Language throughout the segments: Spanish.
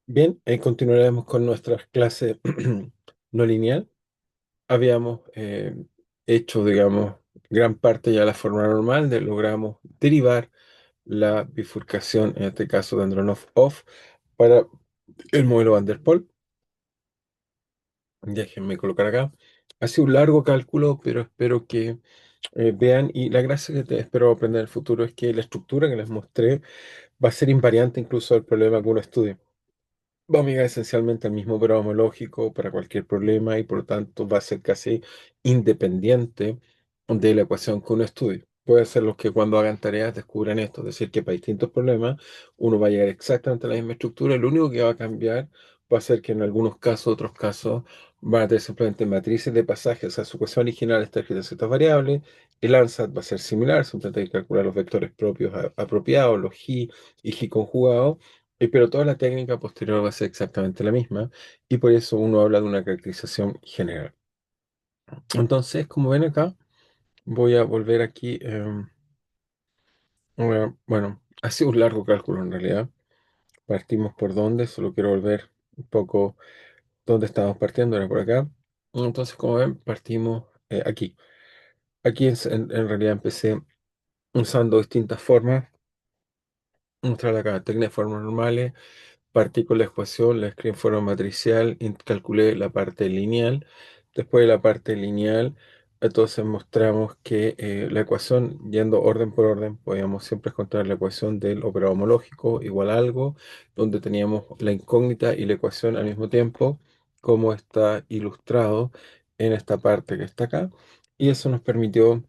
Bien, continuaremos con nuestras clases no lineal. Habíamos hecho, digamos, gran parte ya de la forma normal, logramos derivar la bifurcación, en este caso de Andronov-Off, para el modelo Van der Pol. Déjenme colocar acá. Ha sido un largo cálculo, pero espero que vean, y la gracia que espero aprender en el futuro es que la estructura que les mostré va a ser invariante incluso al problema que uno estudie. Va a mirar esencialmente al mismo programa lógico para cualquier problema y por lo tanto va a ser casi independiente de la ecuación que uno estudie. Puede ser los que cuando hagan tareas descubran esto, es decir, que para distintos problemas uno va a llegar exactamente a la misma estructura, lo único que va a cambiar va a ser que en algunos casos, otros casos, van a tener simplemente matrices de pasaje, o sea, su ecuación original está escrita en ciertas variables, el ansat va a ser similar, simplemente hay que calcular los vectores propios apropiados, los xi y xi conjugados, pero toda la técnica posterior va a ser exactamente la misma y por eso uno habla de una caracterización general. Entonces, como ven acá, voy a volver aquí. Bueno, ha sido un largo cálculo en realidad. Partimos por dónde, solo quiero volver un poco dónde estábamos partiendo, era por acá. Entonces, como ven, partimos aquí. Aquí en realidad empecé usando distintas formas. Mostrar acá técnicas de formas normales. Partí con la ecuación, la escribí en forma matricial y calculé la parte lineal. Después de la parte lineal, entonces mostramos que la ecuación, yendo orden por orden, podíamos siempre encontrar la ecuación del operador homológico igual a algo, donde teníamos la incógnita y la ecuación al mismo tiempo, como está ilustrado en esta parte que está acá. Y eso nos permitió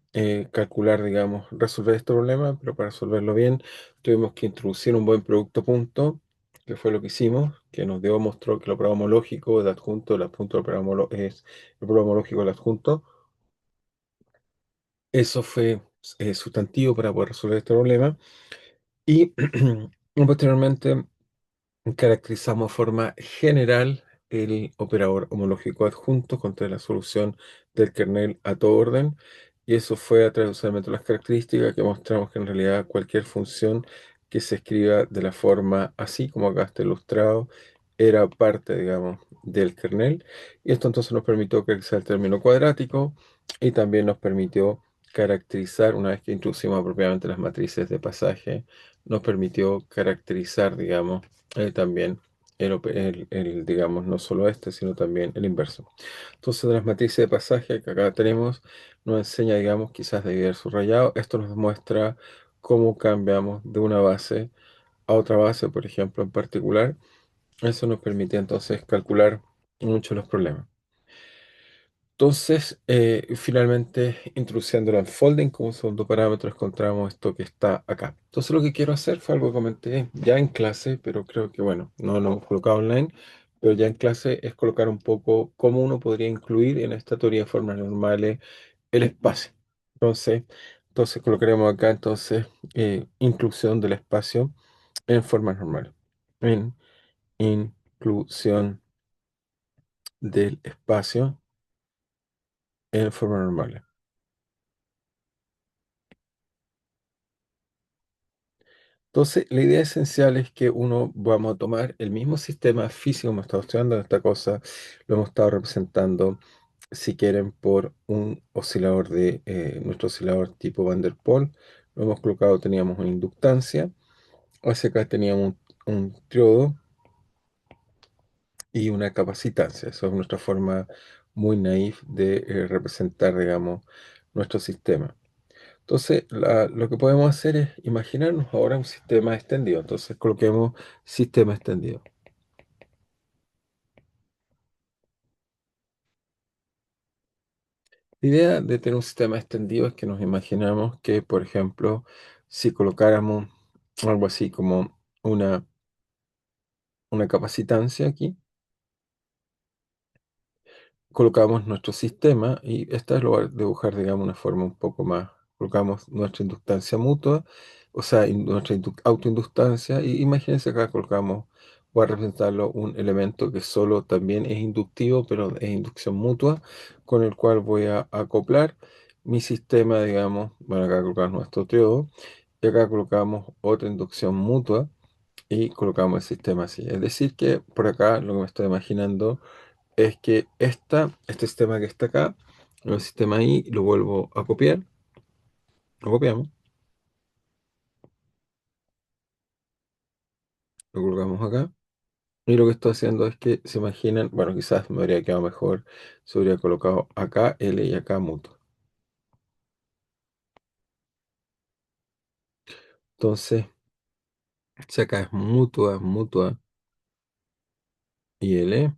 calcular, digamos, resolver este problema, pero para resolverlo bien tuvimos que introducir un buen producto punto, que fue lo que hicimos, que nos dio, mostró que el operador homológico del adjunto, el adjunto del operador es el operador homológico del adjunto. Eso fue sustantivo para poder resolver este problema. Y posteriormente caracterizamos de forma general el operador homológico adjunto contra la solución del kernel a todo orden. Y eso fue a través de usar el método de las características que mostramos que en realidad cualquier función que se escriba de la forma así como acá está ilustrado era parte, digamos, del kernel. Y esto entonces nos permitió caracterizar el término cuadrático y también nos permitió caracterizar, una vez que introducimos apropiadamente las matrices de pasaje, nos permitió caracterizar, digamos, también digamos, no solo este, sino también el inverso. Entonces, de las matrices de pasaje que acá tenemos, nos enseña, digamos, quizás de dividir subrayado. Esto nos muestra cómo cambiamos de una base a otra base, por ejemplo, en particular. Eso nos permite entonces calcular mucho los problemas. Entonces, finalmente, introduciendo el unfolding como segundo parámetro, encontramos esto que está acá. Entonces, lo que quiero hacer fue algo que comenté ya en clase, pero creo que, bueno, no lo hemos colocado online, pero ya en clase es colocar un poco cómo uno podría incluir en esta teoría de formas normales el espacio. Entonces, entonces colocaremos acá, entonces, inclusión del espacio en formas normales. En inclusión del espacio en formas normales. Entonces, la idea esencial es que uno vamos a tomar el mismo sistema físico, hemos estado estudiando esta cosa, lo hemos estado representando, si quieren, por un oscilador nuestro oscilador tipo Van der Pol. Lo hemos colocado, teníamos una inductancia, hacia acá teníamos un triodo y una capacitancia. Eso es nuestra forma muy naif de representar, digamos, nuestro sistema. Entonces, lo que podemos hacer es imaginarnos ahora un sistema extendido. Entonces, coloquemos sistema extendido. La idea de tener un sistema extendido es que nos imaginamos que, por ejemplo, si colocáramos algo así como una capacitancia aquí, colocamos nuestro sistema y esta es lo voy a dibujar, digamos, una forma un poco más. Colocamos nuestra inductancia mutua, o sea, nuestra autoinductancia, y imagínense acá colocamos, voy a representarlo un elemento que solo también es inductivo, pero es inducción mutua, con el cual voy a acoplar mi sistema, digamos, bueno, acá colocamos nuestro triodo, y acá colocamos otra inducción mutua, y colocamos el sistema así. Es decir, que por acá lo que me estoy imaginando es que este sistema que está acá, el sistema ahí, lo vuelvo a copiar, lo copiamos, lo colocamos acá. Y lo que estoy haciendo es que se imaginan, bueno, quizás me habría quedado mejor si hubiera colocado acá L y acá mutuo. Entonces, si acá es mutua, mutua y L,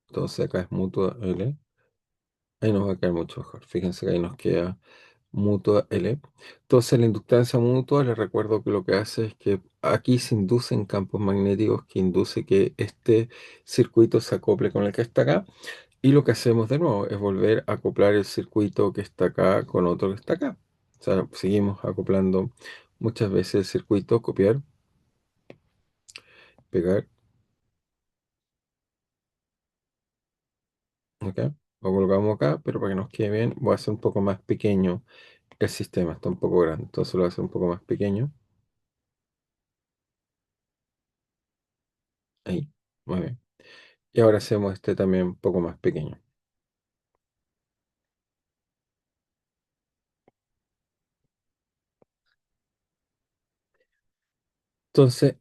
entonces acá es mutua L, ahí nos va a quedar mucho mejor. Fíjense que ahí nos queda mutua L. Entonces, la inductancia mutua, les recuerdo que lo que hace es que aquí se inducen campos magnéticos que induce que este circuito se acople con el que está acá. Y lo que hacemos de nuevo es volver a acoplar el circuito que está acá con otro que está acá. O sea, seguimos acoplando muchas veces el circuito, copiar, pegar, acá. Lo colocamos acá, pero para que nos quede bien, voy a hacer un poco más pequeño el sistema. Está un poco grande, entonces lo voy a hacer un poco más pequeño. Ahí, muy bien. Y ahora hacemos este también un poco más pequeño. Entonces,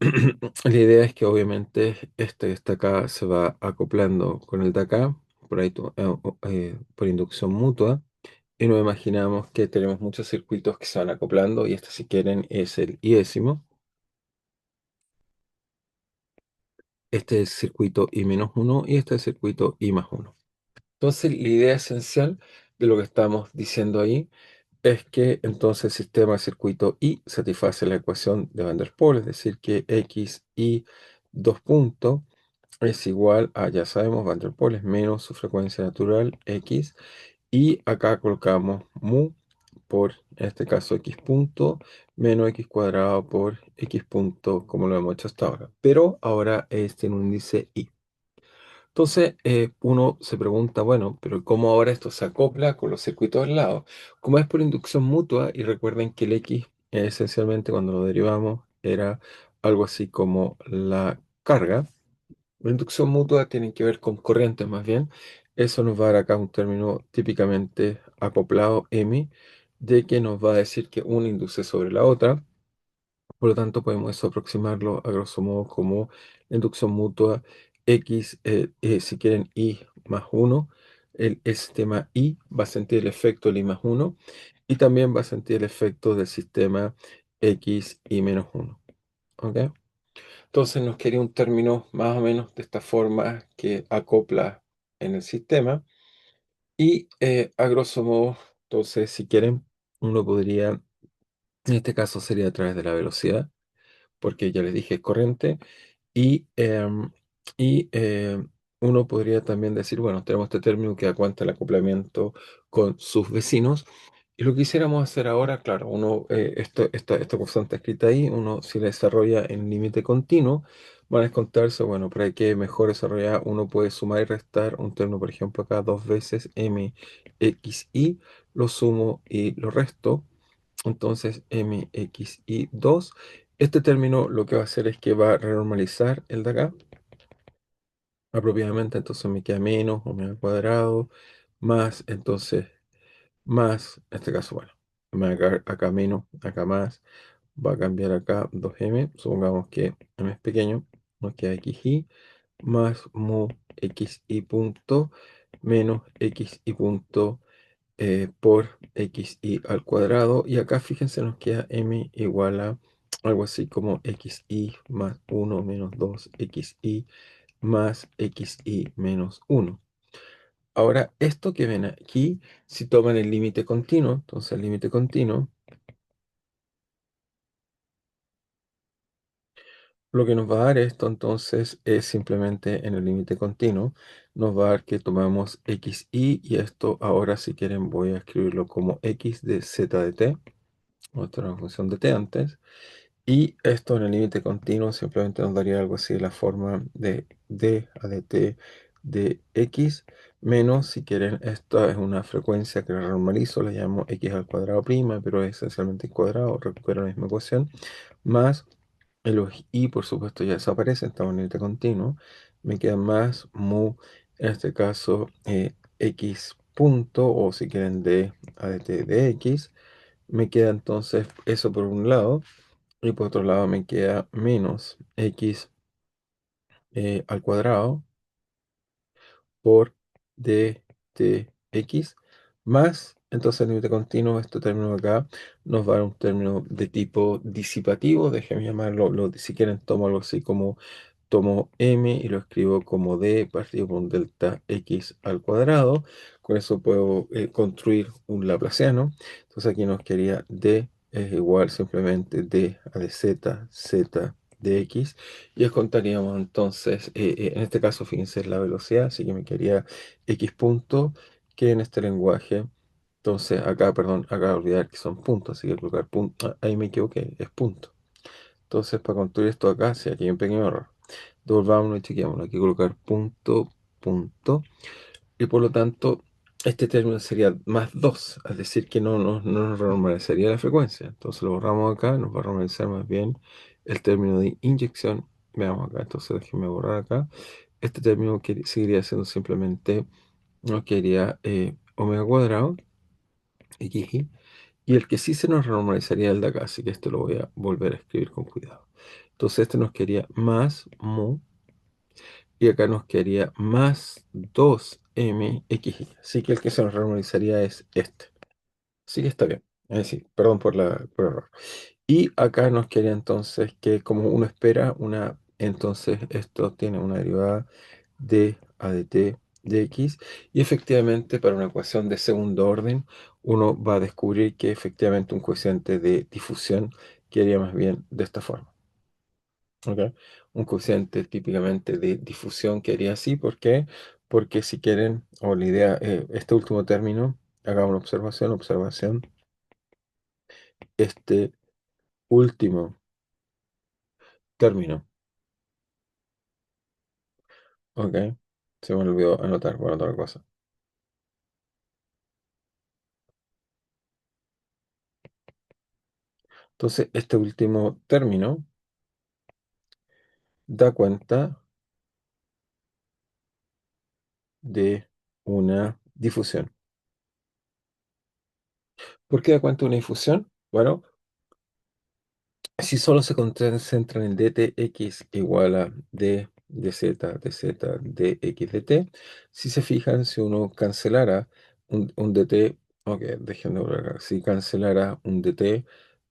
la idea es que obviamente este que está acá se va acoplando con el de acá, por ahí por inducción mutua. Y nos imaginamos que tenemos muchos circuitos que se van acoplando y este si quieren es el I-décimo. Este es el circuito I-1 y este es el circuito I+1. Entonces la idea esencial de lo que estamos diciendo ahí es que entonces el sistema de circuito I satisface la ecuación de Van der Pol, es decir que X y dos puntos es igual a, ya sabemos, Van der Pol es menos su frecuencia natural X. Y acá colocamos mu por, en este caso, x punto menos x cuadrado por x punto, como lo hemos hecho hasta ahora. Pero ahora tiene un índice y. Entonces, uno se pregunta, bueno, pero ¿cómo ahora esto se acopla con los circuitos al lado? Como es por inducción mutua, y recuerden que el x, esencialmente cuando lo derivamos, era algo así como la carga. La inducción mutua tiene que ver con corrientes más bien. Eso nos va a dar acá un término típicamente acoplado M, de que nos va a decir que una induce sobre la otra. Por lo tanto, podemos eso aproximarlo a grosso modo como la inducción mutua X, si quieren I+1. El sistema I va a sentir el efecto del I+1 y también va a sentir el efecto del sistema X I-1. ¿Ok? Entonces nos quería un término más o menos de esta forma que acopla en el sistema. Y a grosso modo, entonces si quieren, uno podría, en este caso sería a través de la velocidad, porque ya les dije es corriente. Y, y uno podría también decir, bueno, tenemos este término que aguanta el acoplamiento con sus vecinos. Y lo que quisiéramos hacer ahora, claro, uno, esta constante escrita ahí, uno si la desarrolla en límite continuo, van a descontarse, bueno, para que mejor desarrollar, uno puede sumar y restar un término, por ejemplo, acá dos veces mxi, lo sumo y lo resto. Entonces, mxi2. Este término lo que va a hacer es que va a renormalizar el de acá apropiadamente. Entonces me queda menos o menos al cuadrado, más, entonces, más, en este caso, bueno, me va a quedar acá menos, acá más, va a cambiar acá 2m, supongamos que m es pequeño, nos queda xi, más mu xi punto, menos xi punto por xi al cuadrado. Y acá fíjense, nos queda m igual a algo así como xi más 1 menos 2 xi más xi menos 1. Ahora, esto que ven aquí, si toman el límite continuo, entonces el límite continuo, lo que nos va a dar esto entonces es simplemente en el límite continuo, nos va a dar que tomamos xi y esto ahora si quieren voy a escribirlo como x de z de t, otra una función de t antes. Y esto en el límite continuo simplemente nos daría algo así de la forma de d a dt de x menos, si quieren, esta es una frecuencia que la normalizo, la llamo x al cuadrado prima, pero es esencialmente al cuadrado, recupero la misma ecuación, más Los i, por supuesto, ya desaparecen, estamos en límite continuo. Me queda más mu, en este caso, x punto, o si quieren d a d t de x. Me queda entonces eso por un lado, y por otro lado me queda menos x al cuadrado por dtx más, entonces el límite continuo, este término acá, nos va a dar un término de tipo disipativo, déjenme llamarlo, si quieren tomo algo así como, tomo m y lo escribo como d partido por un delta x al cuadrado, con eso puedo construir un laplaciano, entonces aquí nos quedaría d es igual simplemente d a de z de x, y contaríamos entonces, en este caso, fíjense, es la velocidad, así que me quedaría x punto, que en este lenguaje, entonces acá, perdón, acá olvidar que son puntos, así que colocar punto, ahí me equivoqué, es punto. Entonces, para construir esto acá, sí, aquí hay un pequeño error. Devolvámonos y chequeamos, hay que colocar punto, punto, y por lo tanto, este término sería más 2, es decir, que no nos renormalizaría la frecuencia. Entonces lo borramos acá, nos va a normalizar más bien el término de inyección. Veamos acá, entonces déjenme borrar acá. Este término seguiría siendo simplemente, no quería omega cuadrado, xy, y el que sí se nos renormalizaría el de acá, así que esto lo voy a volver a escribir con cuidado. Entonces este nos quedaría más mu, y acá nos quedaría más 2mxy. Así que el que se nos renormalizaría es este. Así que está bien. Es decir, perdón por el error. Y acá nos quedaría entonces que como uno espera, entonces esto tiene una derivada de a de t de x. Y efectivamente para una ecuación de segundo orden, uno va a descubrir que efectivamente un coeficiente de difusión quedaría más bien de esta forma. ¿Ok? Un coeficiente típicamente de difusión quedaría así. ¿Por qué? Porque si quieren, o la idea, este último término, hagamos una observación, observación. Este último término, ¿ok? Se me olvidó anotar, bueno, otra cosa. Entonces, este último término da cuenta de una difusión. ¿Por qué da cuenta de una difusión? Bueno, si solo se concentran en dtx igual a d dz, dz, dx, dt, si se fijan, si uno cancelara un dt, ok, déjenme ver acá, si cancelara un dt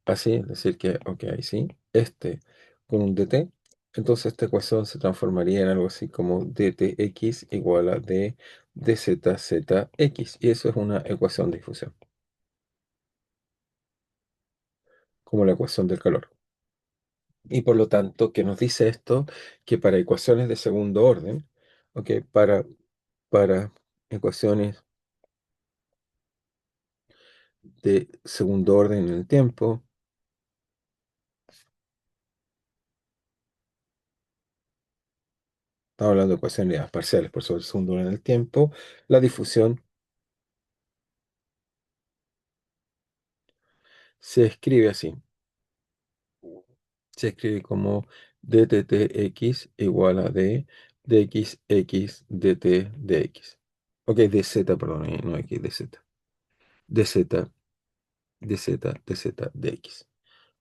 así, es decir que, ok, ahí sí, este con un dt, entonces esta ecuación se transformaría en algo así como dtx igual a d dzzx, y eso es una ecuación de difusión, como la ecuación del calor. Y por lo tanto, ¿qué nos dice esto? Que para ecuaciones de segundo orden, ¿ok? Para ecuaciones de segundo orden en el tiempo, estamos hablando de ecuaciones parciales por sobre el segundo orden en el tiempo, la difusión se escribe así. Se escribe como dttx igual a d dxx dt dx. Ok, dz, perdón, no x, dz. dz, dz, dz, dx.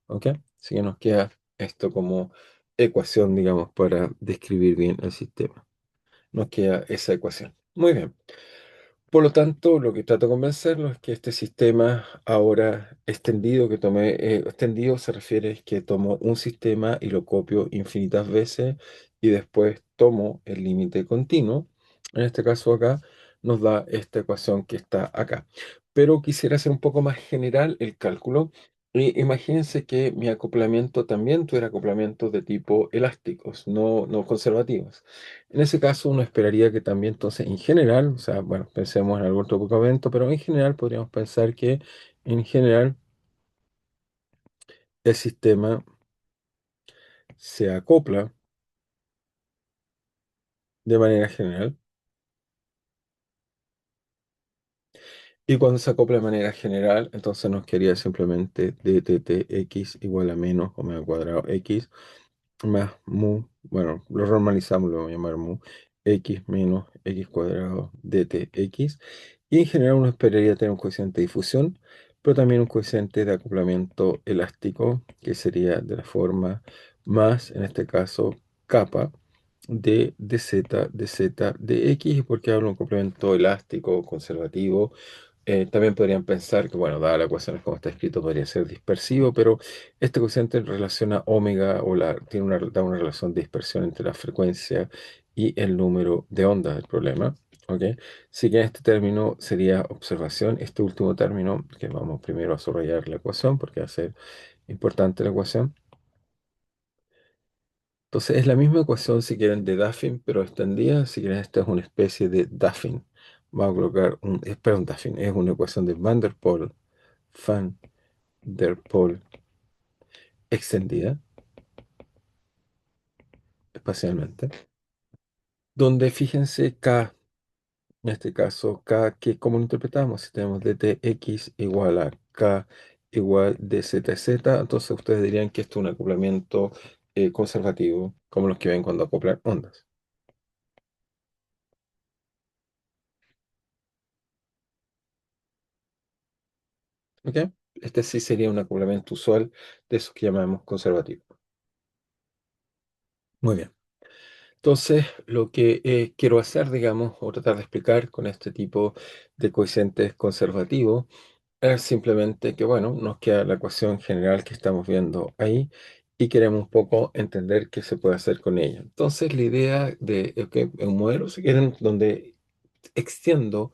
¿Ok? Así que nos queda esto como ecuación, digamos, para describir bien el sistema. Nos queda esa ecuación. Muy bien. Por lo tanto, lo que trato de convencerlos es que este sistema ahora extendido que tomé, extendido se refiere es que tomo un sistema y lo copio infinitas veces y después tomo el límite continuo. En este caso acá nos da esta ecuación que está acá. Pero quisiera hacer un poco más general el cálculo. Y imagínense que mi acoplamiento también tuviera acoplamientos de tipo elásticos, no conservativos. En ese caso, uno esperaría que también, entonces, en general, o sea, bueno, pensemos en algún otro evento, pero en general podríamos pensar que, en general, el sistema se acopla de manera general Y cuando se acopla de manera general, entonces nos quedaría simplemente dttx igual a menos omega cuadrado x más mu, bueno, lo normalizamos, lo vamos a llamar mu, x menos x cuadrado dtx. Y en general uno esperaría tener un coeficiente de difusión, pero también un coeficiente de acoplamiento elástico, que sería de la forma más, en este caso, capa de z, de z, de x, y porque hablo de un complemento elástico, conservativo. También podrían pensar que, bueno, dada la ecuación como está escrito, podría ser dispersivo, pero este cociente relaciona omega tiene da una relación de dispersión entre la frecuencia y el número de ondas del problema. ¿Ok? Así que en este término sería observación. Este último término, que vamos primero a subrayar la ecuación, porque va a ser importante la ecuación. Entonces es la misma ecuación, si quieren, de Duffin, pero extendida. Si quieren, esta es una especie de Duffin. Vamos a colocar perdón, Duffin, es una ecuación de Van der Pol extendida espacialmente, donde fíjense K, en este caso K, que ¿cómo lo interpretamos? Si tenemos dtx igual a K igual dzz, entonces ustedes dirían que esto es un acoplamiento conservativo, como los que ven cuando acoplan ondas. ¿Ok? Este sí sería un acoplamiento usual de esos que llamamos conservativo. Muy bien. Entonces, lo que quiero hacer, digamos, o tratar de explicar con este tipo de coeficientes conservativos, es simplemente que, bueno, nos queda la ecuación general que estamos viendo ahí y queremos un poco entender qué se puede hacer con ella. Entonces, la idea de un modelo, si quieren, donde extiendo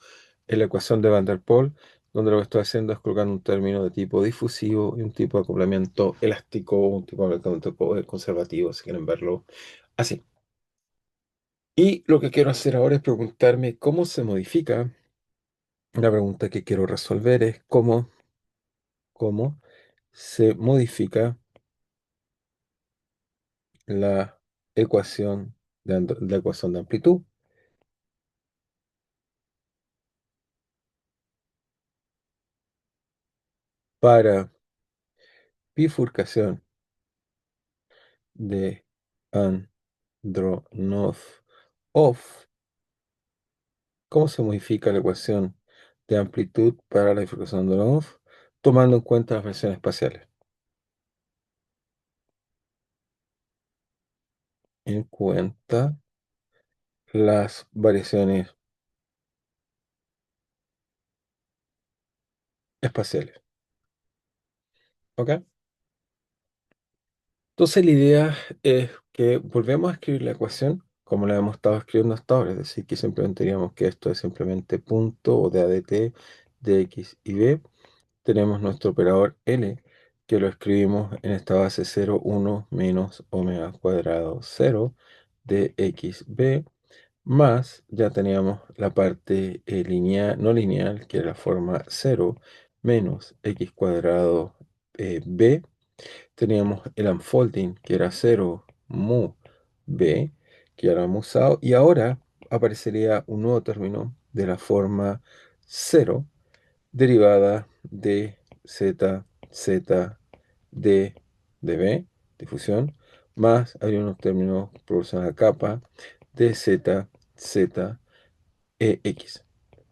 en la ecuación de Van der Pol, donde lo que estoy haciendo es colocar un término de tipo difusivo y un tipo de acoplamiento elástico, un tipo de acoplamiento conservativo, si quieren verlo así. Y lo que quiero hacer ahora es preguntarme cómo se modifica. La pregunta que quiero resolver es cómo se modifica la la ecuación de amplitud para bifurcación de Andronov-Off. ¿Cómo se modifica la ecuación de amplitud para la bifurcación de Andronov tomando en cuenta las versiones espaciales? En cuenta las variaciones espaciales. ¿Ok? Entonces la idea es que volvemos a escribir la ecuación como la hemos estado escribiendo hasta ahora, es decir, que simplemente diríamos que esto es simplemente punto o de ADT de X y B. Tenemos nuestro operador L, que lo escribimos en esta base 0, 1 menos omega cuadrado 0 de XB, más ya teníamos la parte lineal, no lineal, que era la forma 0 menos X cuadrado B. Teníamos el unfolding, que era 0 mu b, que ya lo hemos usado, y ahora aparecería un nuevo término de la forma 0 derivada de z, z, de b, difusión, más habría unos términos proporcional a capa de z, z, x.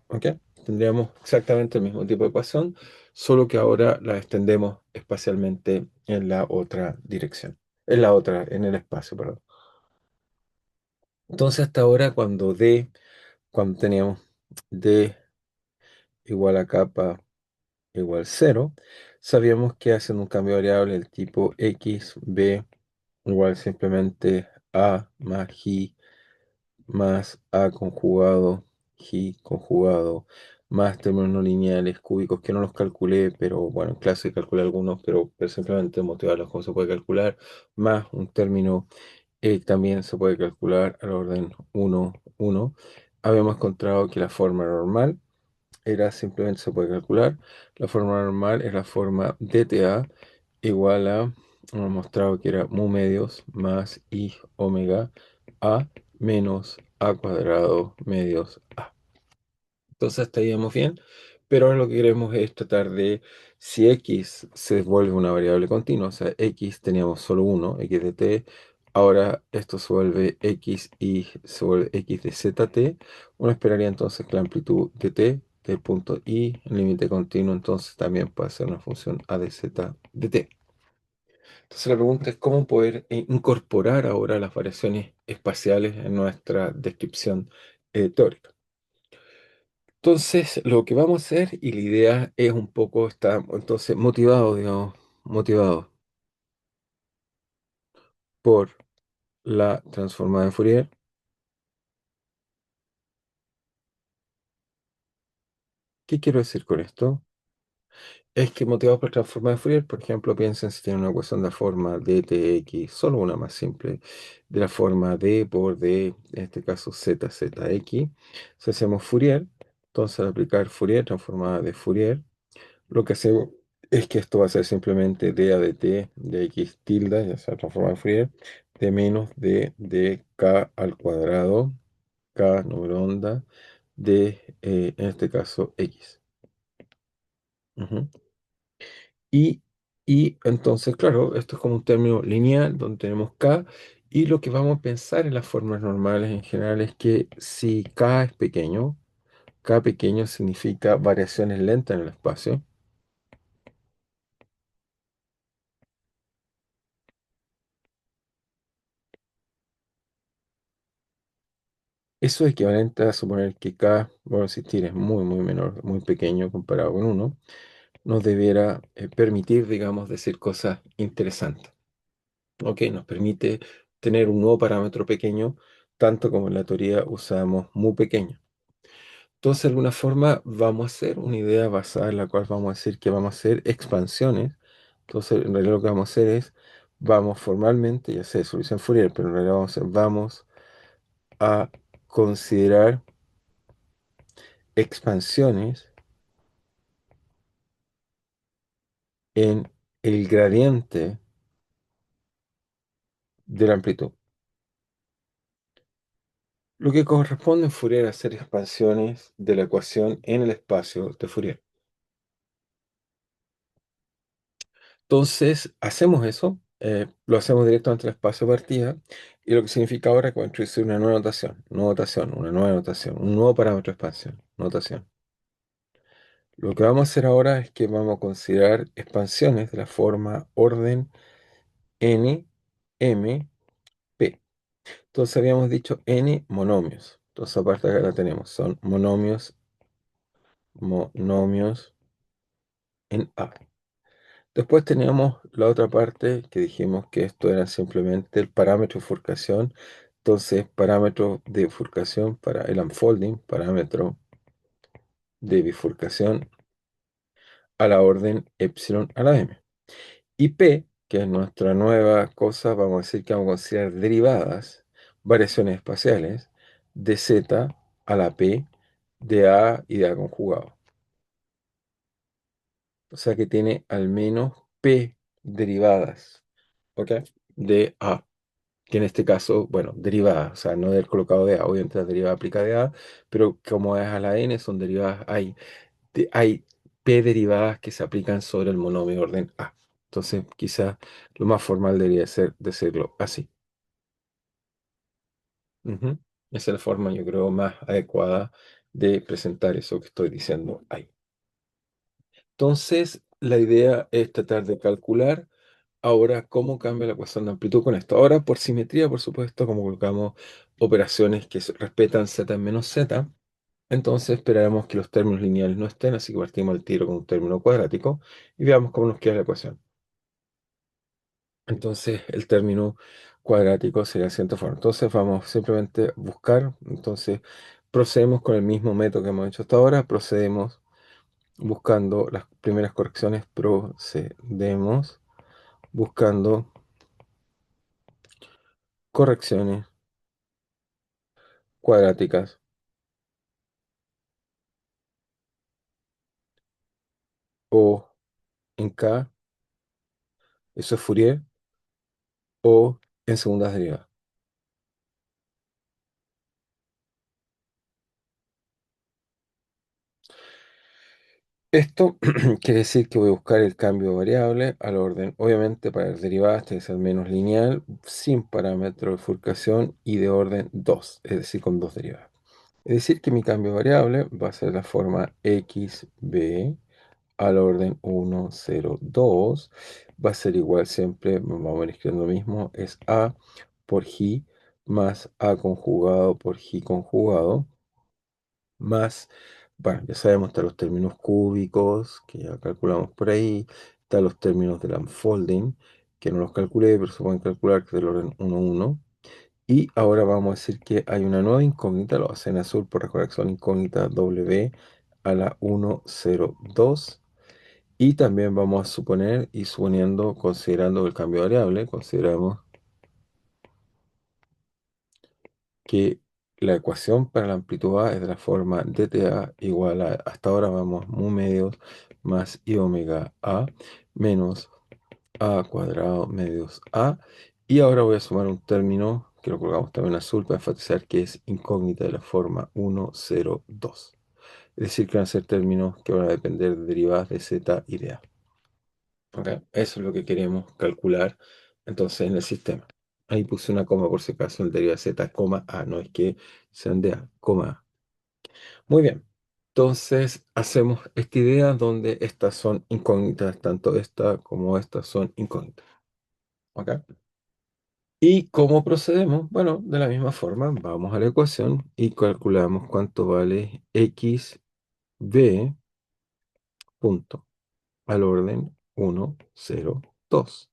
¿Ok? Tendríamos exactamente el mismo tipo de ecuación, solo que ahora la extendemos espacialmente en la otra dirección, en el espacio, perdón. Entonces, hasta ahora, cuando teníamos D igual a capa igual cero, sabíamos que haciendo un cambio de variable del tipo x, b, igual simplemente a más i más A conjugado, G conjugado, más términos no lineales cúbicos que no los calculé, pero bueno, en clase calculé algunos, pero simplemente motivarlos cómo se puede calcular, más un término también se puede calcular al orden 1, 1. Habíamos encontrado que la forma normal era simplemente se puede calcular. La forma normal es la forma DTA igual a, hemos mostrado que era mu medios más i omega a menos a cuadrado medios a. Entonces hasta ahí vamos bien, Pero ahora lo que queremos es tratar de, si x se vuelve una variable continua, o sea, x teníamos solo uno, x de t, ahora esto se vuelve x y se vuelve x de zt, uno esperaría entonces que la amplitud de t del punto i, el límite continuo, entonces también puede ser una función a de z de t. Entonces la pregunta es cómo poder incorporar ahora las variaciones espaciales en nuestra descripción teórica. Entonces, lo que vamos a hacer, y la idea es un poco, está entonces motivado, digamos, motivado por la transformada de Fourier. ¿Qué quiero decir con esto? Es que motivado por la transformada de Fourier, por ejemplo, piensen si tienen una ecuación de la forma dtx, solo una más simple, de la forma d por d, en este caso zx. Si hacemos Fourier, entonces al aplicar Fourier, transformada de Fourier, lo que hacemos es que esto va a ser simplemente d a dt de x tilde, ya sea transformada en Fourier, de menos de k al cuadrado, k número onda, de, en este caso, x. Ujú. Y, y entonces, claro, esto es como un término lineal donde tenemos k, y lo que vamos a pensar en las formas normales en general es que si k es pequeño, k pequeño significa variaciones lentas en el espacio. Eso es equivalente a suponer que K, bueno, existir es muy, muy menor, muy pequeño comparado con uno, nos debiera permitir, digamos, decir cosas interesantes. ¿Ok? Nos permite tener un nuevo parámetro pequeño, tanto como en la teoría usamos muy pequeño. Entonces, de alguna forma, vamos a hacer una idea basada en la cual vamos a decir que vamos a hacer expansiones. Entonces, en realidad lo que vamos a hacer es, vamos formalmente, ya sé, solución Fourier, pero en realidad vamos a considerar expansiones en el gradiente de la amplitud. Lo que corresponde en Fourier a hacer expansiones de la ecuación en el espacio de Fourier. Entonces, hacemos eso, lo hacemos directamente en el espacio de partida, y lo que significa ahora que voy a introducir una nueva notación, una nueva notación, un nuevo parámetro de expansión, notación. Lo que vamos a hacer ahora es que vamos a considerar expansiones de la forma orden n, m, p. Entonces habíamos dicho n monomios. Entonces aparte acá la tenemos. Son monomios en A. Después teníamos la otra parte que dijimos que esto era simplemente el parámetro de bifurcación. Entonces, parámetro de bifurcación para el unfolding, parámetro de bifurcación a la orden epsilon a la m. Y P, que es nuestra nueva cosa, vamos a decir que vamos a considerar derivadas, variaciones espaciales, de Z a la P, de A y de A conjugado. O sea que tiene al menos P derivadas, ¿ok? De A, que en este caso, bueno, derivadas, o sea, no del colocado de A, obviamente la derivada aplica de A, pero como es a la N, son derivadas, hay P derivadas que se aplican sobre el monomio orden A. Entonces, quizás lo más formal debería ser decirlo así. Ujú. Esa es la forma, yo creo, más adecuada de presentar eso que estoy diciendo ahí. Entonces, la idea es tratar de calcular ahora cómo cambia la ecuación de amplitud con esto. Ahora, por simetría, por supuesto, como colocamos operaciones que respetan z en menos z, entonces esperaremos que los términos lineales no estén, así que partimos el tiro con un término cuadrático y veamos cómo nos queda la ecuación. Entonces, el término cuadrático sería de la siguiente forma. Entonces, vamos simplemente a buscar. Entonces, procedemos con el mismo método que hemos hecho hasta ahora. Procedemos buscando las primeras correcciones. Procedemos buscando correcciones cuadráticas o en K, eso es Fourier, o en segundas derivadas. Esto quiere decir que voy a buscar el cambio de variable al orden. Obviamente para el derivado tiene que ser menos lineal, sin parámetro de bifurcación y de orden 2, es decir, con dos derivadas. Es decir, que mi cambio de variable va a ser la forma xb al orden 1, 0, 2. Va a ser igual siempre, vamos a ir escribiendo lo mismo, es a por j más a conjugado por j conjugado más, bueno, ya sabemos, están los términos cúbicos, que ya calculamos por ahí, están los términos del unfolding, que no los calculé, pero se pueden calcular, que es del orden 1, 1. Y ahora vamos a decir que hay una nueva incógnita, lo hacen en azul por recordar que son incógnitas W a la 1, 0, 2. Y también vamos a suponer, y suponiendo, considerando el cambio de variable, consideramos que la ecuación para la amplitud A es de la forma dta igual a, hasta ahora vamos, mu medios más i omega A menos A cuadrado medios A. Y ahora voy a sumar un término que lo colgamos también en azul para enfatizar que es incógnita de la forma 1, 0, 2. Es decir, que van a ser términos que van a depender de derivadas de z y de A. ¿Ok? Eso es lo que queremos calcular entonces en el sistema. Ahí puse una coma por si acaso, el derivado de z, coma A, no es que sean de A, coma A. Muy bien. Entonces hacemos esta idea donde estas son incógnitas, tanto esta como esta son incógnitas. ¿Ok? ¿Y cómo procedemos? Bueno, de la misma forma, vamos a la ecuación y calculamos cuánto vale x b punto al orden 1, 0, 2.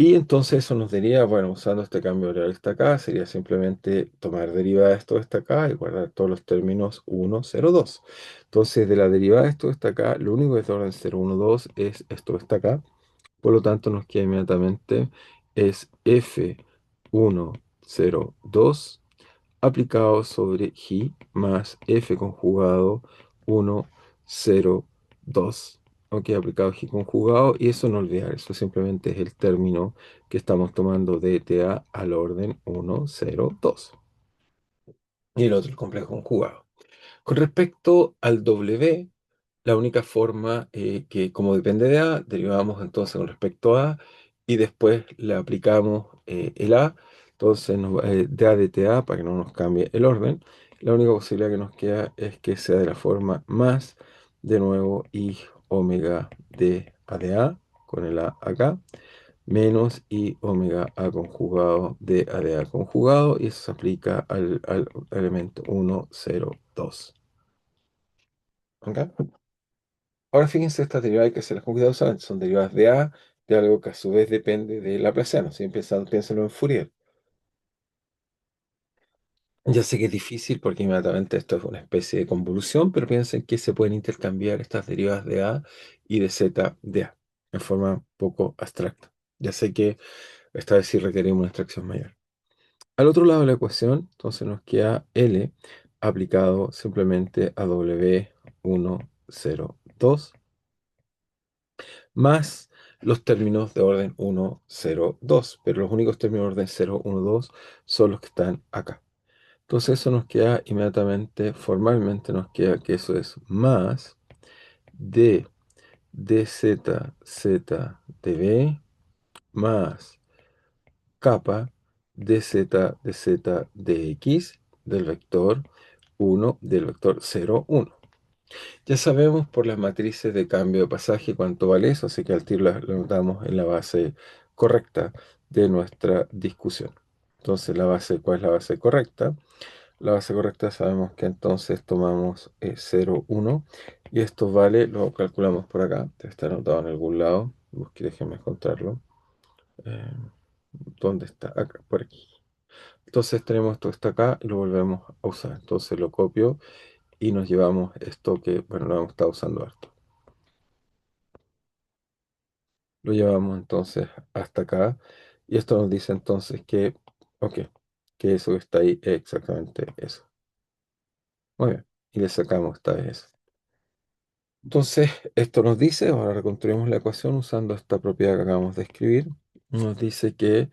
Y entonces eso nos diría, bueno, usando este cambio real está acá, sería simplemente tomar derivada de esto que está acá y guardar todos los términos 1, 0, 2. Entonces, de la derivada de esto que está acá, lo único que es de orden 0, 1, 2 es esto que está acá. Por lo tanto, nos queda inmediatamente es f1, 0, 2 aplicado sobre J más F conjugado 1, 0, 2. Ok, aplicado J conjugado, y eso no olvidar, eso simplemente es el término que estamos tomando de ETA al orden 1, 0, 2. Y el otro el complejo conjugado. Con respecto al W, la única forma que como depende de A, derivamos entonces con respecto a A y después le aplicamos el A, entonces de A de TA para que no nos cambie el orden. La única posibilidad que nos queda es que sea de la forma más, de nuevo, I omega de A de A, con el A acá, menos I omega A conjugado de A conjugado, y eso se aplica al elemento 1, 0, 2. ¿Ok? Ahora fíjense, estas derivadas que se las con cuidado son derivadas de A, de algo que a su vez depende de Laplaciano. Si piénsenlo en Fourier. Ya sé que es difícil porque inmediatamente esto es una especie de convolución, pero piensen que se pueden intercambiar estas derivadas de A y de Z de A en forma poco abstracta. Ya sé que esta vez sí requerimos una extracción mayor. Al otro lado de la ecuación, entonces nos queda L aplicado simplemente a W1, 0, 2 más los términos de orden 1, 0, 2. Pero los únicos términos de orden 0, 1, 2 son los que están acá. Entonces eso nos queda inmediatamente, formalmente nos queda que eso es más de dz z db más capa dz dz dx del vector 1 del vector 0, 1. Ya sabemos por las matrices de cambio de pasaje cuánto vale eso, así que al tiro lo notamos en la base correcta de nuestra discusión. Entonces, ¿cuál es la base correcta? La base correcta sabemos que entonces tomamos 0, 1, y esto vale, lo calculamos por acá, está anotado en algún lado, déjenme encontrarlo. Eh, ¿Dónde está? Acá, por aquí. Entonces tenemos esto que está acá y lo volvemos a usar. Entonces lo copio y nos llevamos esto que, bueno, lo hemos estado usando harto. Lo llevamos entonces hasta acá. Y esto nos dice entonces que, ok, que eso que está ahí es exactamente eso. Muy bien. Y le sacamos esta vez eso. Entonces, esto nos dice, ahora reconstruimos la ecuación usando esta propiedad que acabamos de escribir. Nos dice que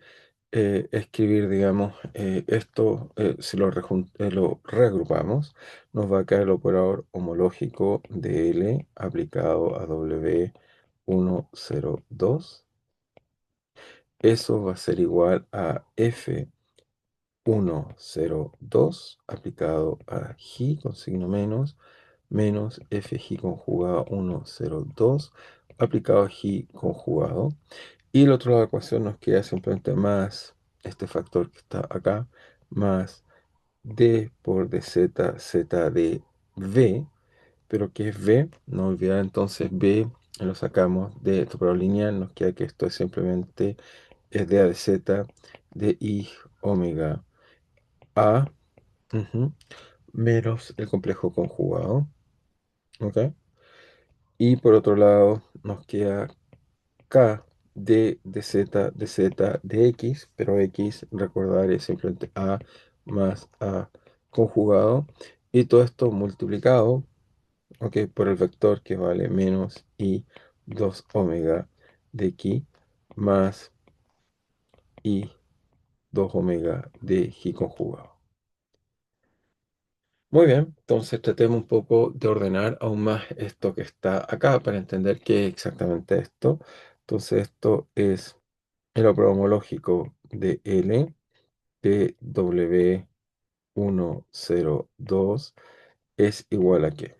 escribir, digamos, esto, si lo reagrupamos, nos va a quedar el operador homológico de L aplicado a W102. Eso va a ser igual a F102 aplicado a J con signo menos, menos FJ conjugado 102 aplicado a J conjugado. Y el otro lado de la ecuación nos queda simplemente más este factor que está acá, más d por dz, z de v, pero que es v, no olvidar entonces v, lo sacamos de esto pero lineal, nos queda que esto es simplemente es d a de z de i omega a, ujú, menos el complejo conjugado, ¿ok? Y por otro lado nos queda K de z, de z, de x, pero x, recordar, es simplemente a más a conjugado, y todo esto multiplicado, ok, por el vector que vale menos i 2 omega de aquí, más i 2 omega de j conjugado. Muy bien, entonces tratemos un poco de ordenar aún más esto que está acá para entender qué es exactamente esto. Entonces esto es el operador homológico de L de W102 es igual a qué.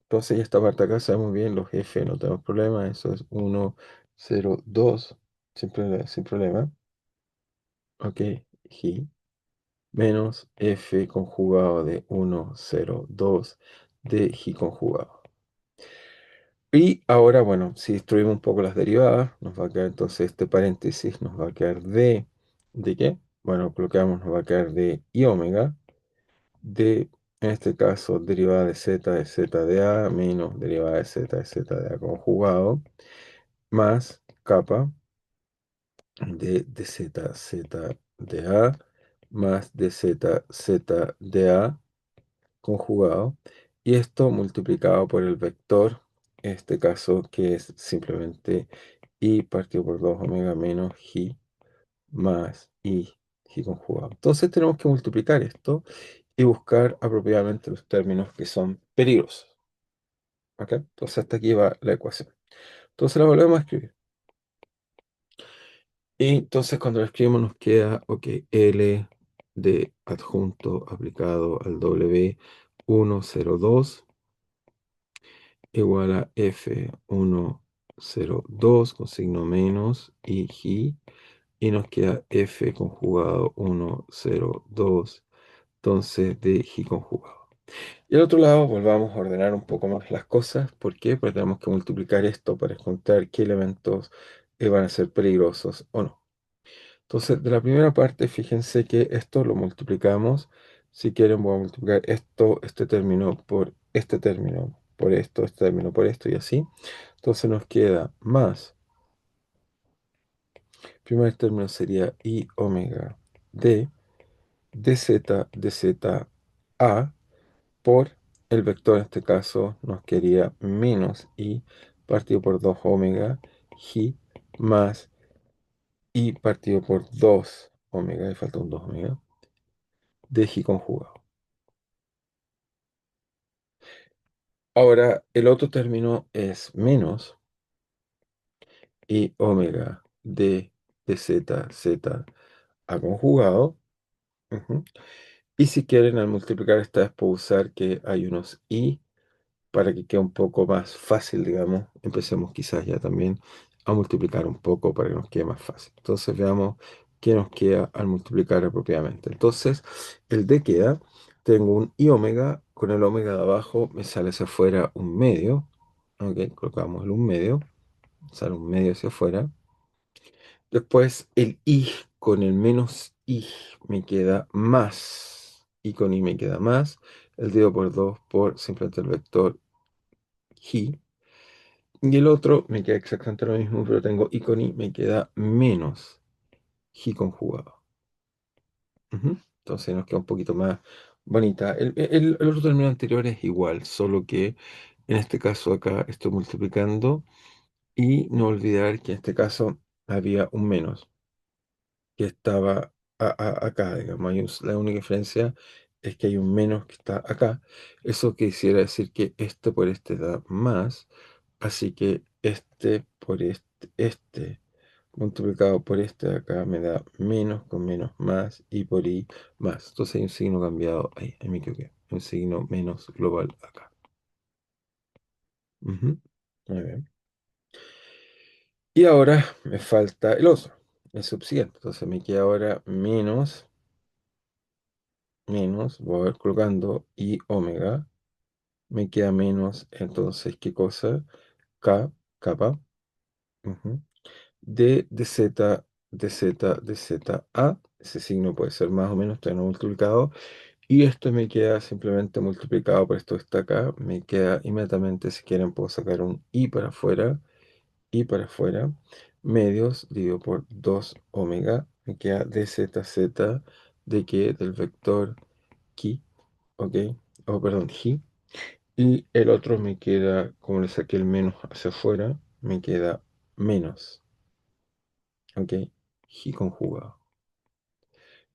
Entonces ya esta parte acá sabemos bien los F, no tenemos problema, eso es 102 sin problema. Ok, J menos F conjugado de 102 de J conjugado. Y ahora, bueno, si destruimos un poco las derivadas, nos va a quedar entonces este paréntesis, nos va a quedar ¿de qué? Bueno, colocamos, nos va a quedar de i omega, de, en este caso, derivada de z de a, menos derivada de z de a conjugado, más capa de z, z de a, más de z, z de a conjugado, y esto multiplicado por el vector, en este caso que es simplemente i partido por 2 omega menos j más i j conjugado. Entonces tenemos que multiplicar esto y buscar apropiadamente los términos que son peligrosos. ¿Ok? Entonces hasta aquí va la ecuación. Entonces la volvemos a escribir. Y entonces cuando la escribimos nos queda, ok, L de adjunto aplicado al W102 igual a F102 con signo menos y J, y nos queda F conjugado 102, entonces de J conjugado. Y al otro lado, volvamos a ordenar un poco más las cosas. ¿Por qué? Porque tenemos que multiplicar esto para encontrar qué elementos van a ser peligrosos o no. Entonces, de la primera parte, fíjense que esto lo multiplicamos. Si quieren, voy a multiplicar esto, este término por este término, por esto, este término por esto y así. Entonces nos queda más. El primer término sería i omega d dz a por el vector, en este caso nos quedaría menos i partido por 2 omega j más i partido por 2 omega, le falta un 2 omega, de j conjugado. Ahora, el otro término es menos i omega de z a conjugado. Ujú. Y si quieren, al multiplicar esta vez puedo usar que hay unos i para que quede un poco más fácil, digamos. Empecemos quizás ya también a multiplicar un poco para que nos quede más fácil. Entonces veamos qué nos queda al multiplicar apropiadamente. Entonces, el d queda, tengo un i omega, con el omega de abajo me sale hacia afuera un medio. Ok, colocamos el un medio, sale un medio hacia afuera. Después el i con el menos i me queda más. I con i me queda más. El dividido por 2 por simplemente el vector j. Y el otro me queda exactamente lo mismo, pero tengo i con i, me queda menos j conjugado. Ujú. Entonces nos queda un poquito más bonita. El otro término anterior es igual, solo que en este caso acá estoy multiplicando y no olvidar que en este caso había un menos. que estaba acá, digamos. La única diferencia es que hay un menos que está acá. Eso quisiera decir que este por este da más, así que este por este multiplicado por este de acá me da menos con menos más y por i más. Entonces hay un signo cambiado ahí me equivoqué. Un signo menos global acá. Ujú. Muy bien. Y ahora me falta el otro, el subsiguiente. Entonces me queda ahora menos, voy a ir colocando y omega. Me queda menos, entonces, ¿qué cosa? K, capa. Ujú. De z, de z a. Ese signo puede ser más o menos, todavía no multiplicado. Y esto me queda simplemente multiplicado por esto que está acá. Me queda inmediatamente, si quieren, puedo sacar un i para afuera. Y para afuera, medios, dividido por 2 omega, me queda dz de que del vector ki, ¿ok? O perdón, ji. Y el otro me queda, como le saqué el menos hacia afuera, me queda menos, ¿ok? Ji conjugado.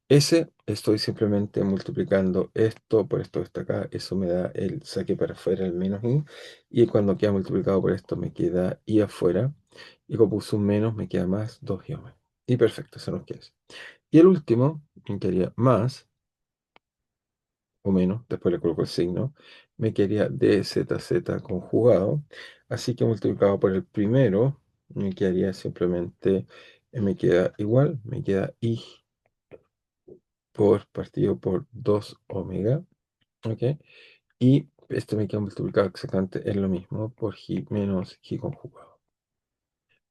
Ese estoy simplemente multiplicando esto por esto que está acá. Eso me da el saque para afuera, el menos i. Y cuando queda multiplicado por esto me queda i afuera. Y como puse un menos me queda más 2 i omega. Y perfecto, eso nos queda así. Y el último, me quedaría más o menos, después le coloco el signo, me quedaría dzz conjugado. Así que multiplicado por el primero, me quedaría simplemente, me queda igual, me queda i por partido por 2 omega, ¿ok? Y esto me queda multiplicado exactamente es lo mismo por ji menos ji conjugado,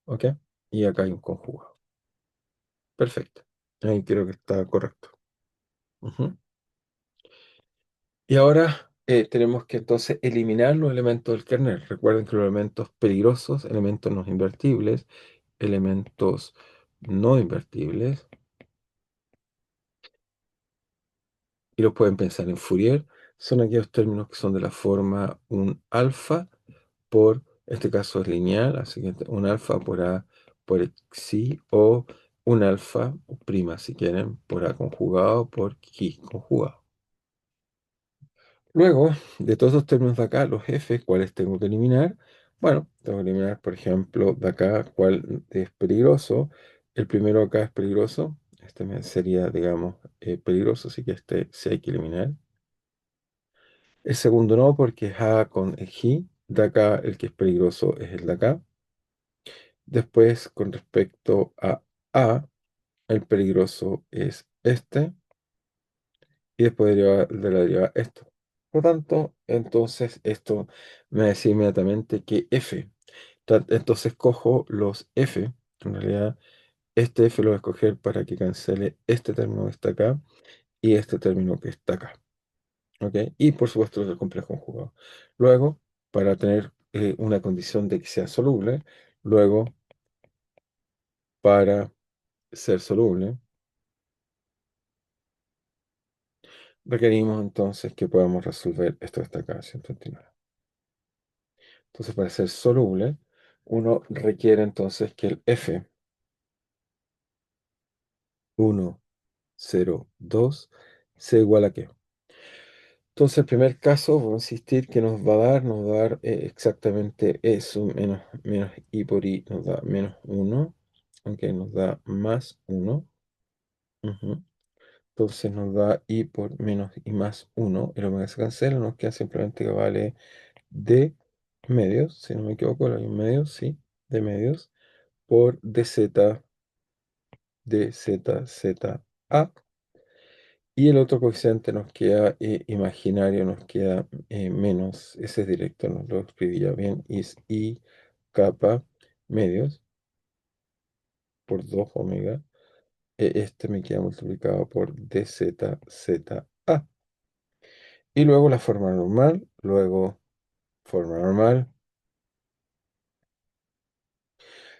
¿ok? Y acá hay un conjugado. Perfecto. Ahí creo que está correcto. Ujú. Y ahora tenemos que entonces eliminar los elementos del kernel. Recuerden que los elementos peligrosos, elementos no invertibles, elementos no invertibles, y los pueden pensar en Fourier, son aquellos términos que son de la forma un alfa por, este caso es lineal, así que un alfa por A por xi o un alfa o prima si quieren por A conjugado por Ji conjugado. Luego de todos estos términos de acá, los f, ¿cuáles tengo que eliminar? Bueno, tengo que eliminar, por ejemplo, de acá, cuál es peligroso. El primero acá es peligroso. Sería, digamos, peligroso, así que este sí hay que eliminar. El segundo no, porque es A con Ji. De acá, el que es peligroso es el de acá. Después, con respecto A, el peligroso es este. Y después de la derivada esto. Por lo tanto, entonces esto me va a decir inmediatamente que F. Entonces cojo los F. En realidad, este F lo voy a escoger para que cancele este término que está acá y este término que está acá. ¿Ok? Y por supuesto el complejo conjugado. Luego, para tener una condición de que sea soluble, luego, para ser soluble, requerimos entonces que podamos resolver esto que está acá, 129. Entonces, para ser soluble, uno requiere entonces que el F 1, 0, 2 sea igual a qué. Entonces, el primer caso, vamos a insistir que nos va a dar exactamente eso, menos i por i nos da menos 1, aunque nos da más 1. Ujú. Entonces nos da i por menos i más 1, y lo que se cancela, nos queda simplemente que vale de medios, si no me equivoco, hay un medio, sí, de medios, por dz de z, z, a. Y el otro coeficiente nos queda imaginario, nos queda menos, ese es directo, nos lo escribía bien, es i capa medios por 2 omega. Este me queda multiplicado por dz, z, a. Y luego la forma normal,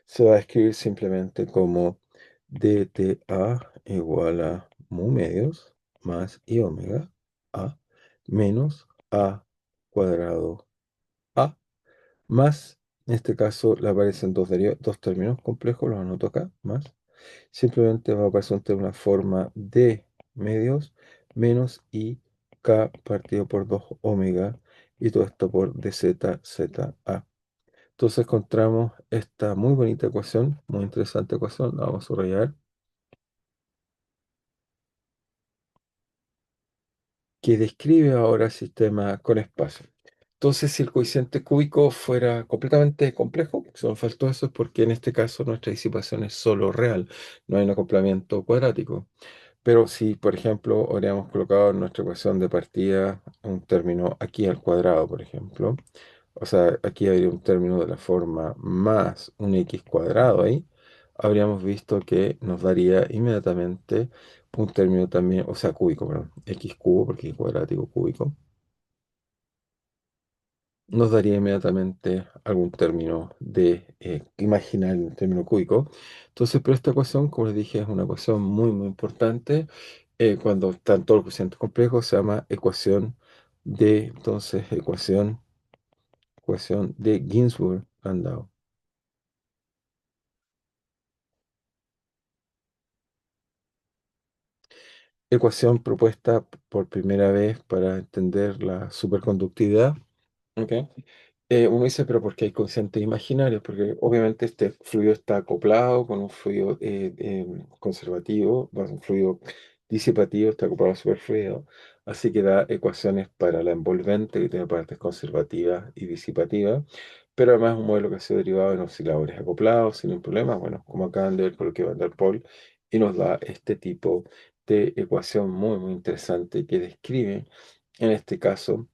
se va a escribir simplemente como dta igual a mu medios más i omega a menos a cuadrado a más, en este caso le aparecen dos términos complejos, los anoto acá, más. simplemente va a aparecer una forma de medios menos I K partido por 2 omega y todo esto por dz, entonces encontramos esta muy bonita ecuación, muy interesante ecuación, la vamos a subrayar, que describe ahora el sistema con espacio. Entonces, si el coeficiente cúbico fuera completamente complejo, si nos faltó eso es porque en este caso nuestra disipación es solo real, no hay un acoplamiento cuadrático. Pero si, por ejemplo, hubiéramos colocado en nuestra ecuación de partida un término aquí al cuadrado, por ejemplo, o sea, aquí habría un término de la forma más un x cuadrado ahí, habríamos visto que nos daría inmediatamente un término también, o sea, cúbico, perdón, x cubo, porque es cuadrático cúbico, nos daría inmediatamente algún término de imaginar un término cúbico. Entonces, pero esta ecuación, como les dije, es una ecuación muy, muy importante. Cuando están todos los coeficientes complejos, se llama ecuación de Ginzburg-Landau. Ecuación propuesta por primera vez para entender la superconductividad. ¿Ok? Uno dice, pero ¿por qué hay conscientes imaginarios? Porque obviamente este fluido está acoplado con un fluido conservativo, bueno, un fluido disipativo, está acoplado a superfluido, así que da ecuaciones para la envolvente que tiene partes conservativas y disipativas, pero además es un modelo que ha sido derivado en osciladores acoplados sin ningún problema, bueno, como acaban de ver por lo que Van der Pol, y nos da este tipo de ecuación muy, muy interesante que describe, en este caso,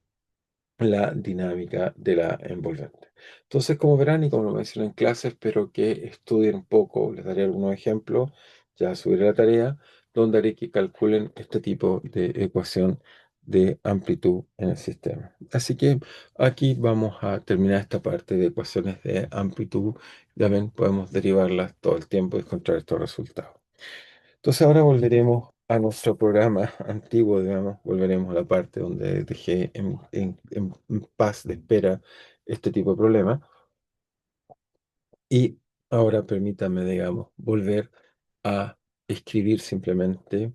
la dinámica de la envolvente. Entonces, como verán y como lo mencioné en clase, espero que estudien un poco, les daré algunos ejemplos, ya subiré la tarea, donde haré que calculen este tipo de ecuación de amplitud en el sistema. Así que aquí vamos a terminar esta parte de ecuaciones de amplitud. Ya ven, podemos derivarlas todo el tiempo y encontrar estos resultados. Entonces ahora volveremos a nuestro programa antiguo, digamos, volveremos a la parte donde dejé en paz de espera este tipo de problema. Y ahora permítame, digamos, volver a escribir simplemente,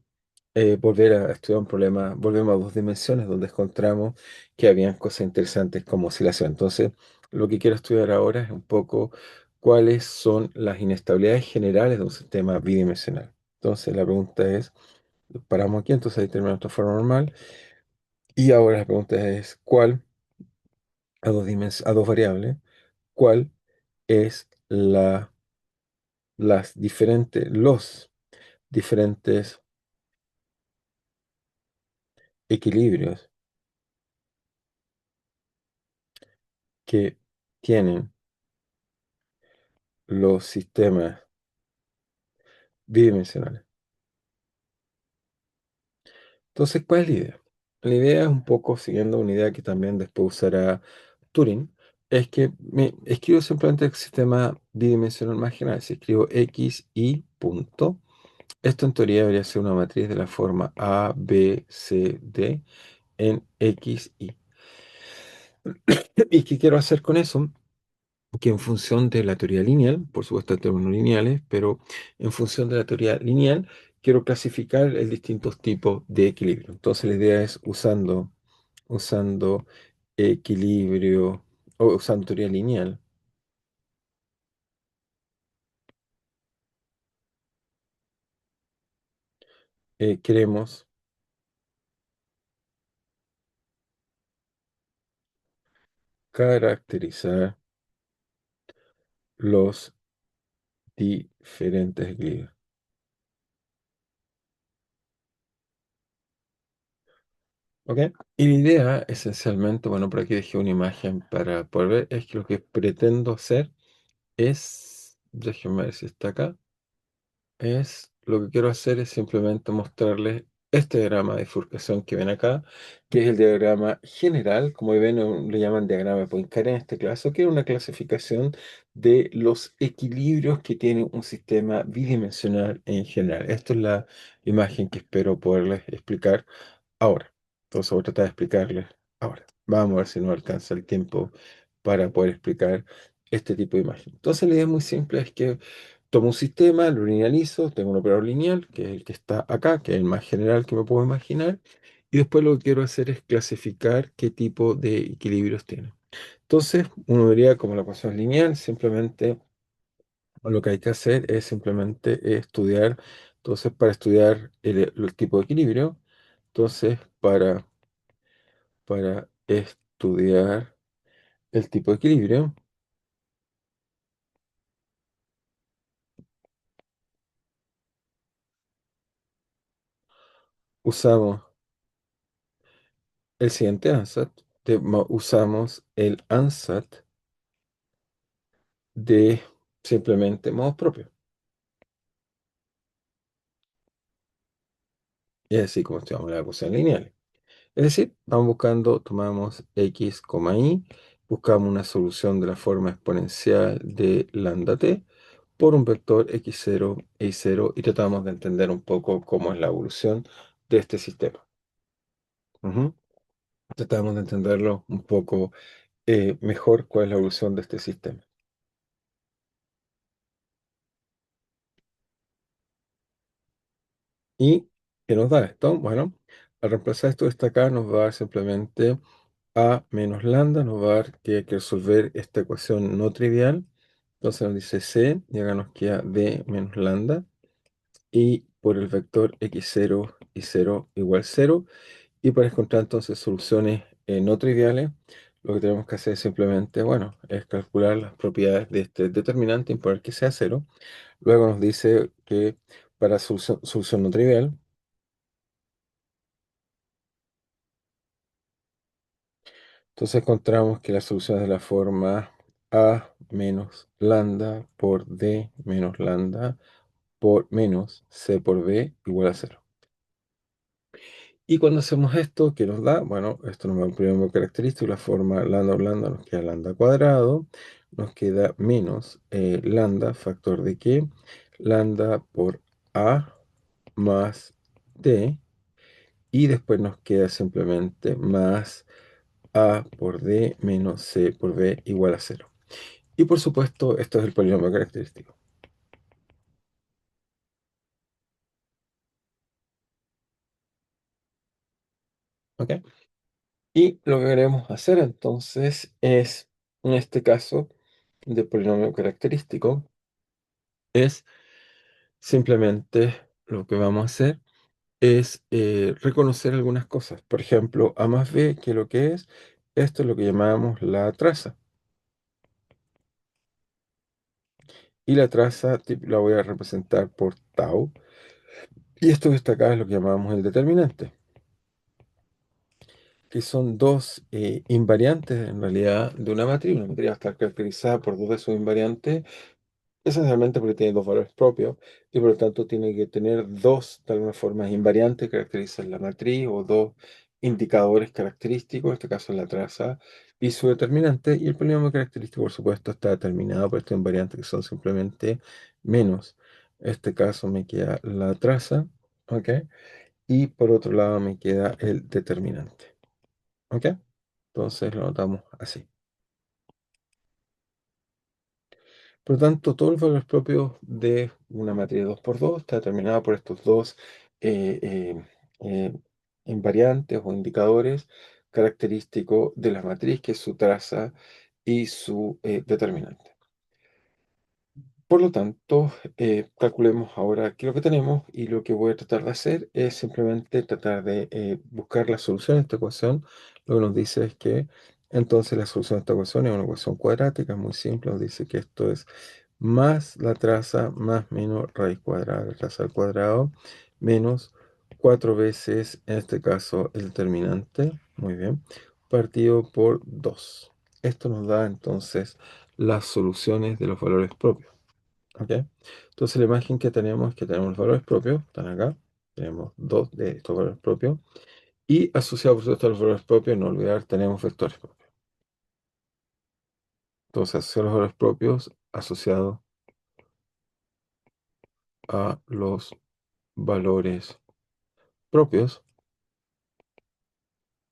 volver a estudiar un problema, volvemos a dos dimensiones donde encontramos que habían cosas interesantes como oscilación. Entonces, lo que quiero estudiar ahora es un poco cuáles son las inestabilidades generales de un sistema bidimensional. Entonces, la pregunta es, paramos aquí, entonces ahí termina nuestra forma normal. Y ahora la pregunta es, ¿cuál, a dos variables, cuál es los diferentes equilibrios que tienen los sistemas bidimensionales? Entonces, ¿cuál es la idea? La idea es un poco siguiendo una idea que también después usará Turing, es que me escribo simplemente el sistema bidimensional más general. Si escribo x, y punto, esto en teoría debería ser una matriz de la forma A, B, C, D en X, Y. ¿Y qué quiero hacer con eso? Que en función de la teoría lineal, por supuesto en términos lineales, pero en función de la teoría lineal, quiero clasificar en distintos tipos de equilibrio. Entonces la idea es usando equilibrio o usando teoría lineal, queremos caracterizar los diferentes equilibrios. ¿Ok? Y la idea, esencialmente, bueno, por aquí dejé una imagen para poder ver, es que lo que pretendo hacer es, déjenme ver si está acá, lo que quiero hacer es simplemente mostrarles este diagrama de bifurcación que ven acá, que es el diagrama general, como ven, le llaman diagrama de Poincaré en este caso, que es una clasificación de los equilibrios que tiene un sistema bidimensional en general. Esta es la imagen que espero poderles explicar ahora. Entonces voy a tratar de explicarles ahora. Vamos a ver si nos alcanza el tiempo para poder explicar este tipo de imagen. Entonces la idea es muy simple, es que tomo un sistema, lo linealizo, tengo un operador lineal, que es el que está acá, que es el más general que me puedo imaginar, y después lo que quiero hacer es clasificar qué tipo de equilibrios tiene. Entonces, uno diría, como la ecuación es lineal, simplemente lo que hay que hacer es simplemente estudiar, entonces, para estudiar el tipo de equilibrio, entonces, para estudiar el tipo de equilibrio, usamos el siguiente ansatz, usamos el ansatz de simplemente modos propios. Y así como estudiamos las ecuaciones lineales. Es decir, vamos buscando, tomamos x, y, buscamos una solución de la forma exponencial de lambda t por un vector x0, y0 y tratamos de entender un poco cómo es la evolución de este sistema. Ujú. Tratamos de entenderlo un poco mejor cuál es la evolución de este sistema. ¿Y qué nos da esto? Bueno, al reemplazar esto que está acá, nos va a dar simplemente a menos lambda, nos va a dar que hay que resolver esta ecuación no trivial. Entonces nos dice c, y acá nos queda d menos lambda, y por el vector x0 y 0 igual 0. Y para encontrar entonces soluciones no triviales, lo que tenemos que hacer simplemente, bueno, es calcular las propiedades de este determinante y poner que sea 0. Luego nos dice que para solución no trivial, entonces encontramos que la solución es de la forma a menos lambda por d menos lambda por menos c por b igual a 0. Y cuando hacemos esto, ¿qué nos da? Bueno, esto nos da un primer característico, la forma lambda por lambda nos queda lambda cuadrado, nos queda menos lambda, factor de qué, lambda por a más d, y después nos queda simplemente más a por d menos c por b igual a 0. Y por supuesto, esto es el polinomio característico. ¿Ok? Y lo que queremos hacer entonces es, en este caso de polinomio característico, es simplemente lo que vamos a hacer es reconocer algunas cosas. Por ejemplo, a más b, que lo que es, esto es lo que llamamos la traza. Y la traza la voy a representar por tau. Y esto que está acá es lo que llamamos el determinante, que son dos invariantes en realidad de una matriz. Una matriz va a estar caracterizada por dos de sus invariantes, esencialmente porque tiene dos valores propios y por lo tanto tiene que tener dos, de alguna forma, invariantes que caracterizan la matriz o dos indicadores característicos, en este caso la traza y su determinante. Y el polinomio característico, por supuesto, está determinado por estos invariantes que son simplemente menos. En este caso me queda la traza, ¿ok? Y por otro lado me queda el determinante, ¿ok? Entonces lo notamos así. Por lo tanto, todos los valores propios de una matriz 2 por 2 está determinada por estos dos eh, eh, eh, invariantes o indicadores característicos de la matriz, que es su traza y su determinante. Por lo tanto, calculemos ahora qué es lo que tenemos, y lo que voy a tratar de hacer es simplemente tratar de buscar la solución de esta ecuación. Lo que nos dice es que entonces la solución de esta ecuación es una ecuación cuadrática, es muy simple, nos dice que esto es más la traza más menos raíz cuadrada, la traza al cuadrado, menos 4 veces, en este caso, el determinante, muy bien, partido por 2. Esto nos da entonces las soluciones de los valores propios. ¿Ok? Entonces la imagen que tenemos es que tenemos los valores propios, están acá, tenemos dos de estos valores propios, y asociados por supuesto a los valores propios, no olvidar, tenemos vectores propios. Entonces, asociados a los valores propios, asociados a los valores propios,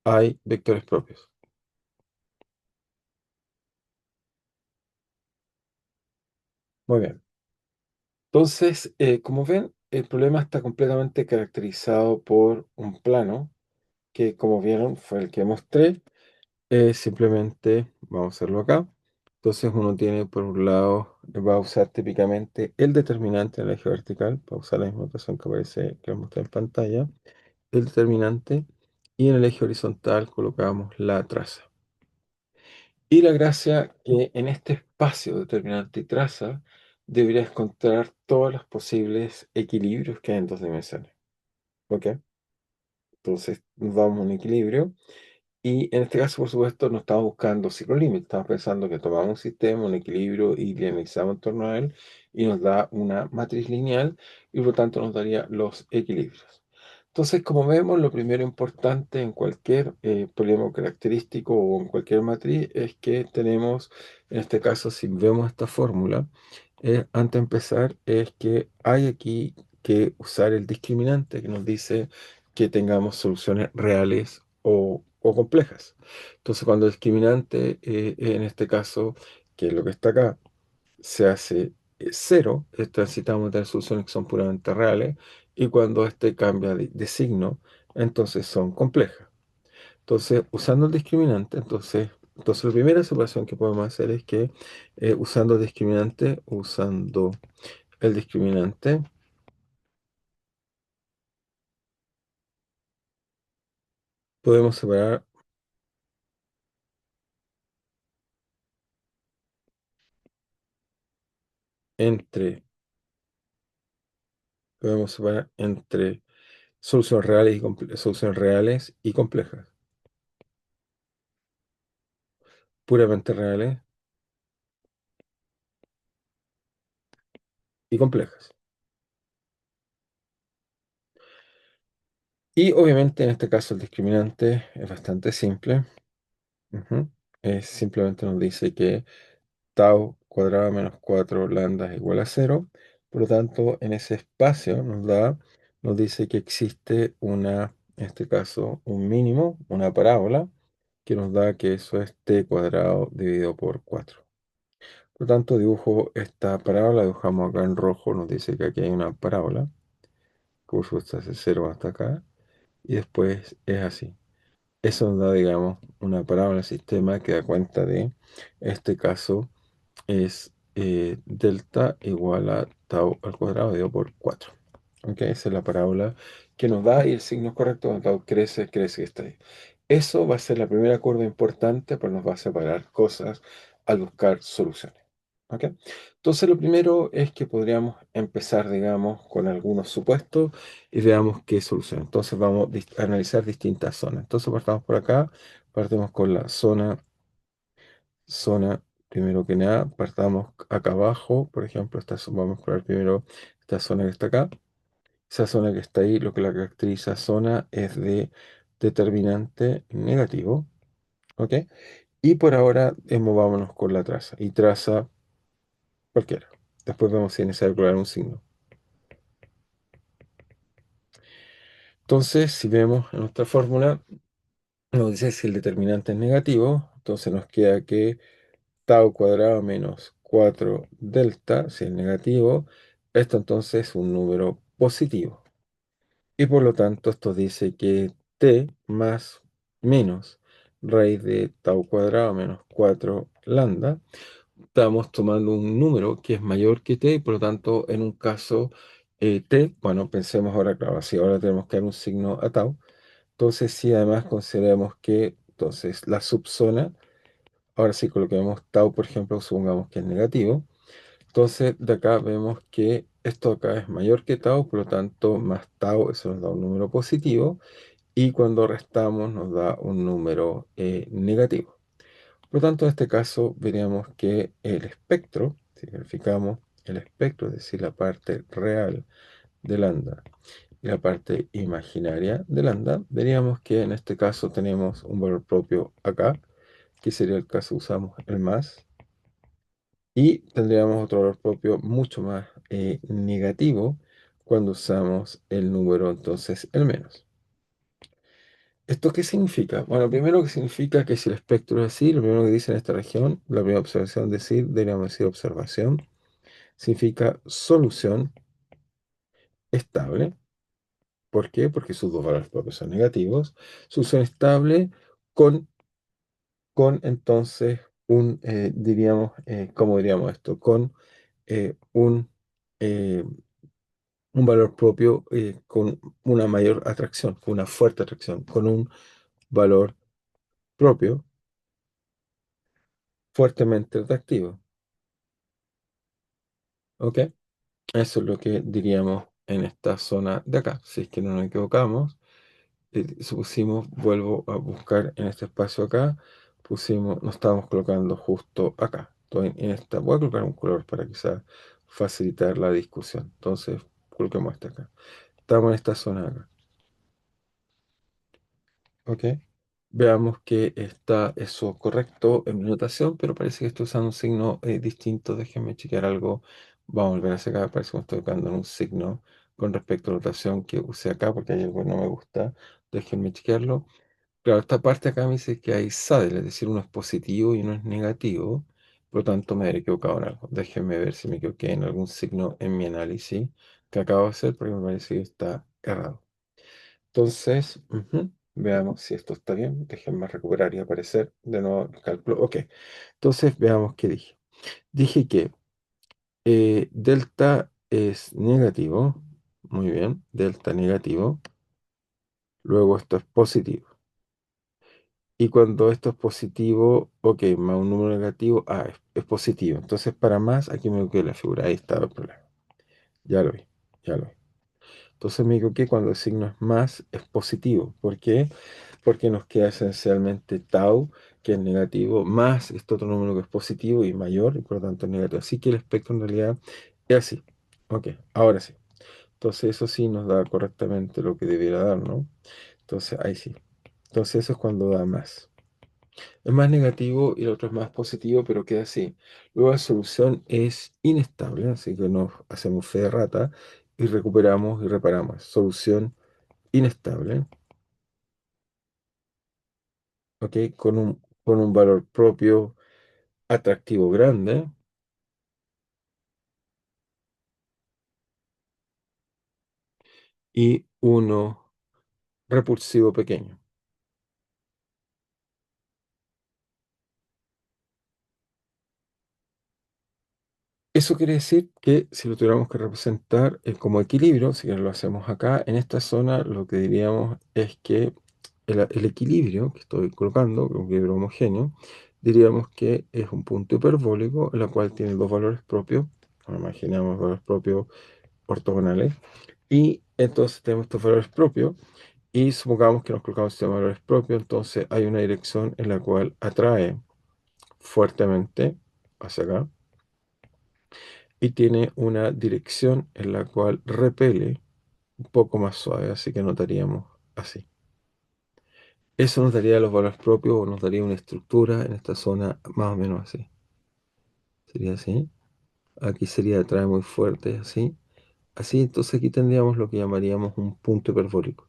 hay vectores propios. Muy bien. Entonces, como ven, el problema está completamente caracterizado por un plano que, como vieron, fue el que mostré. Simplemente vamos a hacerlo acá. Entonces uno tiene por un lado, va a usar típicamente el determinante en el eje vertical, para usar la misma notación que aparece, que mostré en pantalla, el determinante, y en el eje horizontal colocamos la traza. Y la gracia que en este espacio determinante y traza deberías encontrar todos los posibles equilibrios que hay en dos dimensiones. ¿Ok? Entonces nos damos un equilibrio. Y en este caso, por supuesto, no estamos buscando zero limit, estamos pensando que tomamos un sistema, un equilibrio y linealizamos en torno a él y nos da una matriz lineal y por lo tanto nos daría los equilibrios. Entonces, como vemos, lo primero importante en cualquier problema característico o en cualquier matriz es que tenemos, en este caso, si vemos esta fórmula, antes de empezar, es que hay aquí que usar el discriminante que nos dice que tengamos soluciones reales o complejas. Entonces, cuando el discriminante, en este caso, que es lo que está acá, se hace cero, necesitamos tener soluciones que son puramente reales, y cuando este cambia de signo, entonces son complejas. Entonces, usando el discriminante, entonces la primera separación que podemos hacer es que usando el discriminante, podemos separar entre, podemos separar entre soluciones reales y complejas. Puramente reales y complejas. Y obviamente en este caso el discriminante es bastante simple. Ujú. Simplemente nos dice que tau cuadrado menos 4 lambda es igual a cero. Por lo tanto, en ese espacio nos dice que existe en este caso, un mínimo, una parábola, que nos da que eso es t cuadrado dividido por 4. Por lo tanto, dibujo esta parábola, dibujamos acá en rojo, nos dice que aquí hay una parábola, curso hasta ese 0 hasta acá, y después es así. Eso nos da, digamos, una parábola del sistema que da cuenta de, este caso, es delta igual a tau al cuadrado dividido por 4. ¿Ok? Esa es la parábola que nos da y el signo correcto cuando tau crece, crece y está ahí. Eso va a ser la primera curva importante, pues nos va a separar cosas al buscar soluciones. ¿Ok? Entonces lo primero es que podríamos empezar, digamos, con algunos supuestos y veamos qué solución. Entonces vamos a analizar distintas zonas. Entonces partamos por acá, partimos con la zona, primero que nada, partamos acá abajo, por ejemplo, vamos a explorar primero esta zona que está acá. Esa zona que está ahí, lo que la caracteriza zona es de determinante negativo, ¿ok? Y por ahora movámonos con la traza, y traza cualquiera. Después vemos si es necesario crear un signo. Entonces, si vemos en nuestra fórmula, nos dice si el determinante es negativo, entonces nos queda que tau cuadrado menos 4 delta, si es negativo, esto entonces es un número positivo. Y por lo tanto esto dice que t más menos raíz de tau cuadrado menos 4 lambda, estamos tomando un número que es mayor que t, y por lo tanto en un caso t, bueno, pensemos ahora, claro, así ahora tenemos que dar un signo a tau, entonces si además consideramos que entonces la subzona, ahora sí coloquemos tau, por ejemplo, supongamos que es negativo. Entonces, de acá vemos que esto acá es mayor que tau, por lo tanto, más tau, eso nos da un número positivo, y cuando restamos nos da un número negativo. Por lo tanto, en este caso, veríamos que el espectro, si verificamos el espectro, es decir, la parte real de lambda y la parte imaginaria de lambda, veríamos que en este caso tenemos un valor propio acá, que sería el caso, usamos el más, y tendríamos otro valor propio mucho más negativo cuando usamos el número, entonces el menos. ¿Esto qué significa? Bueno, primero que significa que si el espectro es así, lo primero que dice en esta región, la primera observación decir, deberíamos decir observación, significa solución estable. ¿Por qué? Porque sus dos valores propios son negativos. Solución estable con, con entonces diríamos, ¿cómo diríamos esto? Con eh, un, eh, un valor propio con una mayor atracción, con una fuerte atracción, con un valor propio fuertemente atractivo. ¿Ok? Eso es lo que diríamos en esta zona de acá. Si es que no nos equivocamos, supusimos, vuelvo a buscar en este espacio acá, pusimos, nos estábamos colocando justo acá. Estoy en esta, voy a colocar un color para quizás facilitar la discusión. Entonces, coloquemos este acá. Estamos en esta zona de acá. ¿Ok? Veamos que está eso correcto en mi notación, pero parece que estoy usando un signo distinto. Déjenme chequear algo. Vamos a volver hacia acá. Parece que me estoy tocando en un signo con respecto a la notación que usé acá, porque hay algo que no me gusta. Déjenme chequearlo. Claro, esta parte acá me dice que hay saddle, es decir, uno es positivo y uno es negativo. Por lo tanto, me habré equivocado en algo. Déjenme ver si me equivoqué en algún signo en mi análisis que acabo de hacer, porque me parece que está errado. Entonces, veamos si esto está bien. Déjenme recuperar y aparecer de nuevo el cálculo. Ok, entonces veamos qué dije. Dije que delta es negativo. Muy bien, delta negativo. Luego esto es positivo. Y cuando esto es positivo, ok, más un número negativo, es positivo. Entonces, para más, aquí me equivoqué la figura. Ahí estaba el problema. Ya lo vi, ya lo vi. Entonces me equivoqué cuando el signo es más, es positivo. ¿Por qué? Porque nos queda esencialmente tau, que es negativo, más este otro número que es positivo y mayor, y por lo tanto es negativo. Así que el espectro en realidad es así. Ok, ahora sí. Entonces eso sí nos da correctamente lo que debiera dar, ¿no? Entonces ahí sí. Entonces eso es cuando da más. Es más negativo y el otro es más positivo, pero queda así. Luego la solución es inestable, así que nos hacemos fe de rata y recuperamos y reparamos. Solución inestable, ¿ok? Con un valor propio atractivo grande y uno repulsivo pequeño. Eso quiere decir que si lo tuviéramos que representar como equilibrio, si que lo hacemos acá, en esta zona, lo que diríamos es que el equilibrio que estoy colocando, un equilibrio homogéneo, diríamos que es un punto hiperbólico, en el cual tiene dos valores propios, imaginamos valores propios ortogonales, y entonces tenemos estos valores propios, y supongamos que nos colocamos estos valores propios, entonces hay una dirección en la cual atrae fuertemente hacia acá, y tiene una dirección en la cual repele un poco más suave, así que notaríamos así. Eso nos daría los valores propios o nos daría una estructura en esta zona más o menos así. Sería así. Aquí sería atrae muy fuerte, así. Así, entonces aquí tendríamos lo que llamaríamos un punto hiperbólico.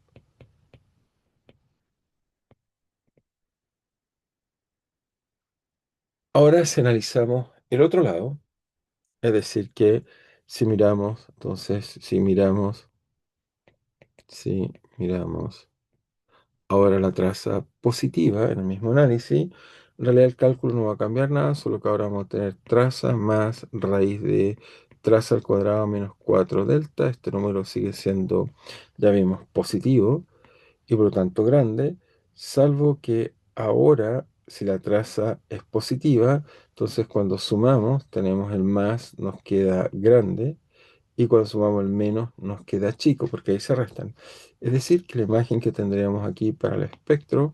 Ahora si analizamos el otro lado, es decir que si miramos, entonces si miramos ahora la traza positiva en el mismo análisis, en realidad el cálculo no va a cambiar nada, solo que ahora vamos a tener traza más raíz de traza al cuadrado menos 4 delta. Este número sigue siendo, ya vimos, positivo y por lo tanto grande, salvo que ahora, si la traza es positiva, entonces cuando sumamos tenemos el más, nos queda grande, y cuando sumamos el menos nos queda chico, porque ahí se restan. Es decir, que la imagen que tendríamos aquí para el espectro,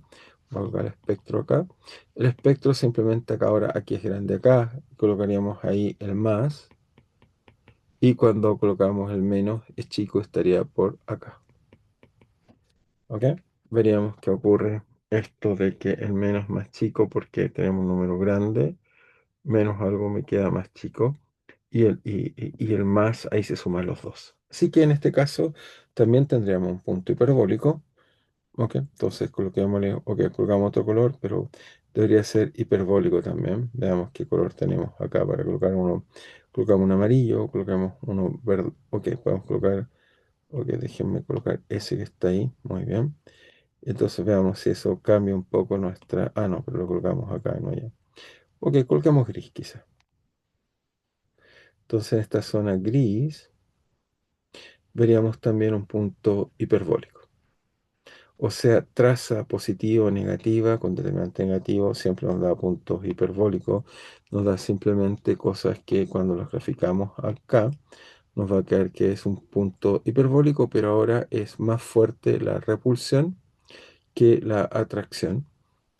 vamos a colocar el espectro acá, el espectro simplemente acá ahora, aquí es grande acá, colocaríamos ahí el más, y cuando colocamos el menos es chico, estaría por acá. ¿Ok? Veríamos que ocurre esto de que el menos es más chico porque tenemos un número grande, menos algo me queda más chico, y el más, ahí se suman los dos. Así que en este caso también tendríamos un punto hiperbólico. ¿Ok? Entonces coloquémosle, ok, colocamos otro color, pero debería ser hiperbólico también. Veamos qué color tenemos acá para colocar uno. Colocamos un amarillo, colocamos uno verde. Ok, podemos colocar, ok, déjenme colocar ese que está ahí. Muy bien. Entonces veamos si eso cambia un poco nuestra... Ah, no, pero lo colocamos acá, no ya. Ok, colocamos gris quizá. Entonces en esta zona gris veríamos también un punto hiperbólico. O sea, traza positiva o negativa con determinante negativo siempre nos da puntos hiperbólicos. Nos da simplemente cosas que cuando los graficamos acá nos va a quedar que es un punto hiperbólico, pero ahora es más fuerte la repulsión que la atracción.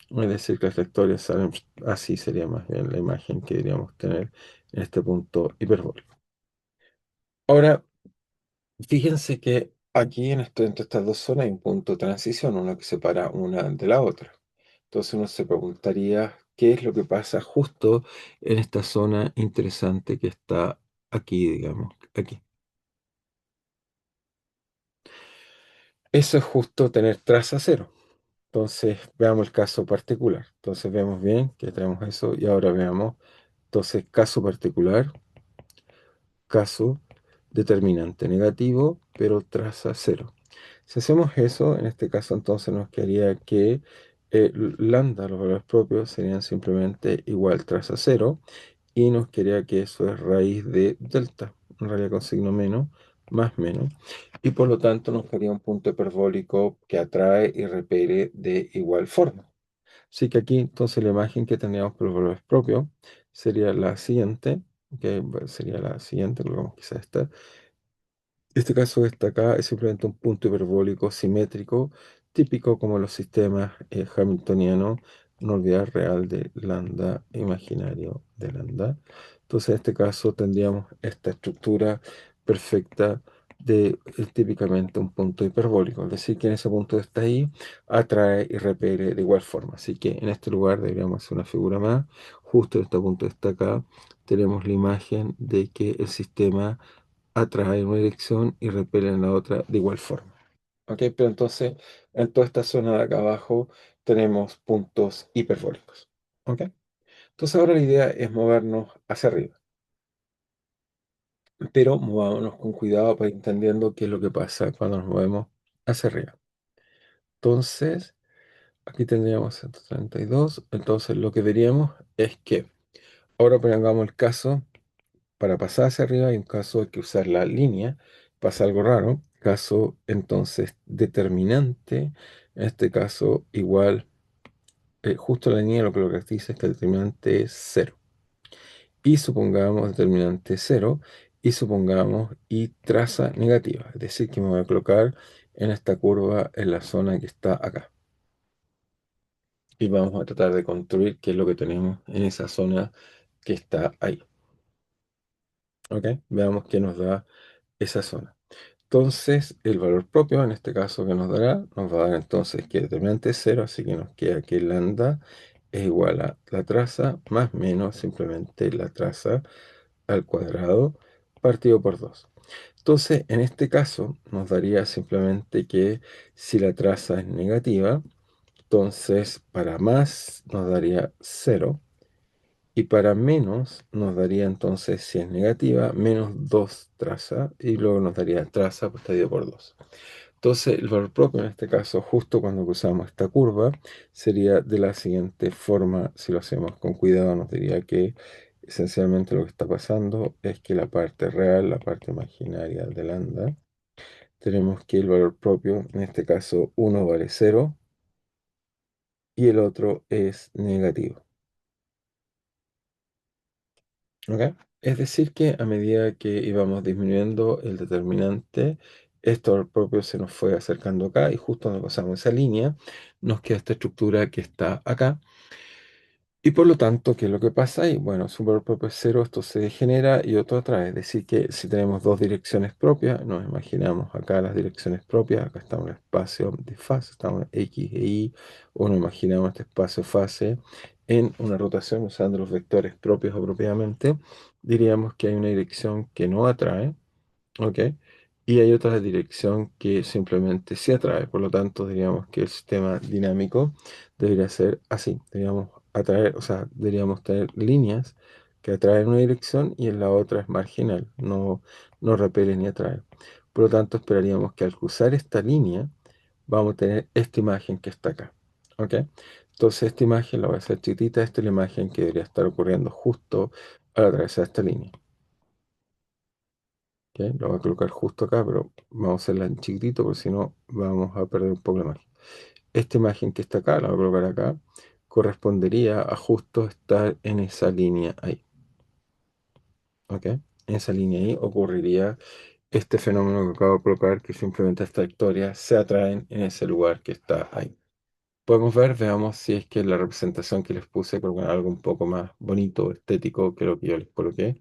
Es decir, que las trayectorias salen así, sería más bien la imagen que deberíamos tener en este punto hiperbólico. Ahora, fíjense que aquí entre estas dos zonas hay un punto de transición, uno que separa una de la otra. Entonces uno se preguntaría qué es lo que pasa justo en esta zona interesante que está aquí, digamos, aquí. Eso es justo tener traza cero. Entonces veamos el caso particular. Entonces vemos bien que tenemos eso y ahora veamos, entonces caso particular, caso determinante negativo, pero traza cero. Si hacemos eso, en este caso entonces nos quedaría que lambda, los valores propios, serían simplemente igual traza cero y nos quedaría que eso es raíz de delta, en realidad con signo menos, más menos, y por lo tanto nos quedaría un punto hiperbólico que atrae y repele de igual forma. Así que aquí entonces la imagen que tendríamos por los valores propios sería la siguiente, que sería la siguiente, colocamos quizás esta. Este caso está acá, es simplemente un punto hiperbólico simétrico, típico como los sistemas hamiltonianos, no olvidar real de lambda, imaginario de lambda. Entonces, en este caso tendríamos esta estructura perfecta de típicamente un punto hiperbólico, es decir, que en ese punto que está ahí atrae y repele de igual forma. Así que en este lugar deberíamos hacer una figura más. Justo en este punto que está acá, tenemos la imagen de que el sistema atrae en una dirección y repele en la otra de igual forma. ¿Ok? Pero entonces, en toda esta zona de acá abajo tenemos puntos hiperbólicos. ¿Ok? Entonces ahora la idea es movernos hacia arriba, pero movámonos con cuidado para ir entendiendo qué es lo que pasa cuando nos movemos hacia arriba. Entonces, aquí tendríamos 132. Entonces, lo que veríamos es que ahora pongamos el caso. Para pasar hacia arriba hay un caso, hay que usar la línea, pasa algo raro, caso entonces determinante, en este caso igual, justo la línea lo que lo caracteriza es que el determinante es cero. Y supongamos determinante cero y supongamos y traza negativa, es decir, que me voy a colocar en esta curva en la zona que está acá. Y vamos a tratar de construir qué es lo que tenemos en esa zona que está ahí. ¿Ok? Veamos qué nos da esa zona. Entonces, el valor propio, en este caso que nos va a dar entonces que determinante es cero, así que nos queda que lambda es igual a la traza más menos simplemente la traza al cuadrado partido por 2. Entonces, en este caso, nos daría simplemente que si la traza es negativa, entonces para más nos daría cero y para menos nos daría entonces, si es negativa, menos 2 traza y luego nos daría traza pues, dividido por 2. Entonces, el valor propio en este caso, justo cuando cruzamos esta curva, sería de la siguiente forma. Si lo hacemos con cuidado, nos diría que esencialmente lo que está pasando es que la parte real, la parte imaginaria de lambda, tenemos que el valor propio, en este caso, uno vale cero y el otro es negativo. ¿Ok? Es decir, que a medida que íbamos disminuyendo el determinante, esto propio se nos fue acercando acá y justo cuando pasamos esa línea, nos queda esta estructura que está acá. Y por lo tanto, ¿qué es lo que pasa ahí? Bueno, si un valor propio es cero, esto se degenera y otro atrae. Es decir, que si tenemos dos direcciones propias, nos imaginamos acá las direcciones propias, acá está un espacio de fase, estamos en X e Y, o nos imaginamos este espacio fase en una rotación usando los vectores propios apropiadamente, diríamos que hay una dirección que no atrae, ¿ok? Y hay otra dirección que simplemente sí atrae. Por lo tanto, diríamos que el sistema dinámico debería ser así. Diríamos atraer, o sea, deberíamos tener líneas que atraen una dirección y en la otra es marginal, no repele ni atrae. Por lo tanto, esperaríamos que al cruzar esta línea vamos a tener esta imagen que está acá. ¿Ok? Entonces esta imagen la voy a hacer chiquitita, esta es la imagen que debería estar ocurriendo justo al atravesar esta línea. ¿Ok? Lo voy a colocar justo acá, pero vamos a hacerla en chiquitito porque si no vamos a perder un poco la imagen. Esta imagen que está acá, la voy a colocar acá, correspondería a justo estar en esa línea ahí. ¿Ok? En esa línea ahí ocurriría este fenómeno que acabo de colocar, que simplemente estas vectorias se atraen en ese lugar que está ahí. Podemos ver, veamos si es que la representación que les puse, con algo un poco más bonito, estético que lo que yo les coloqué.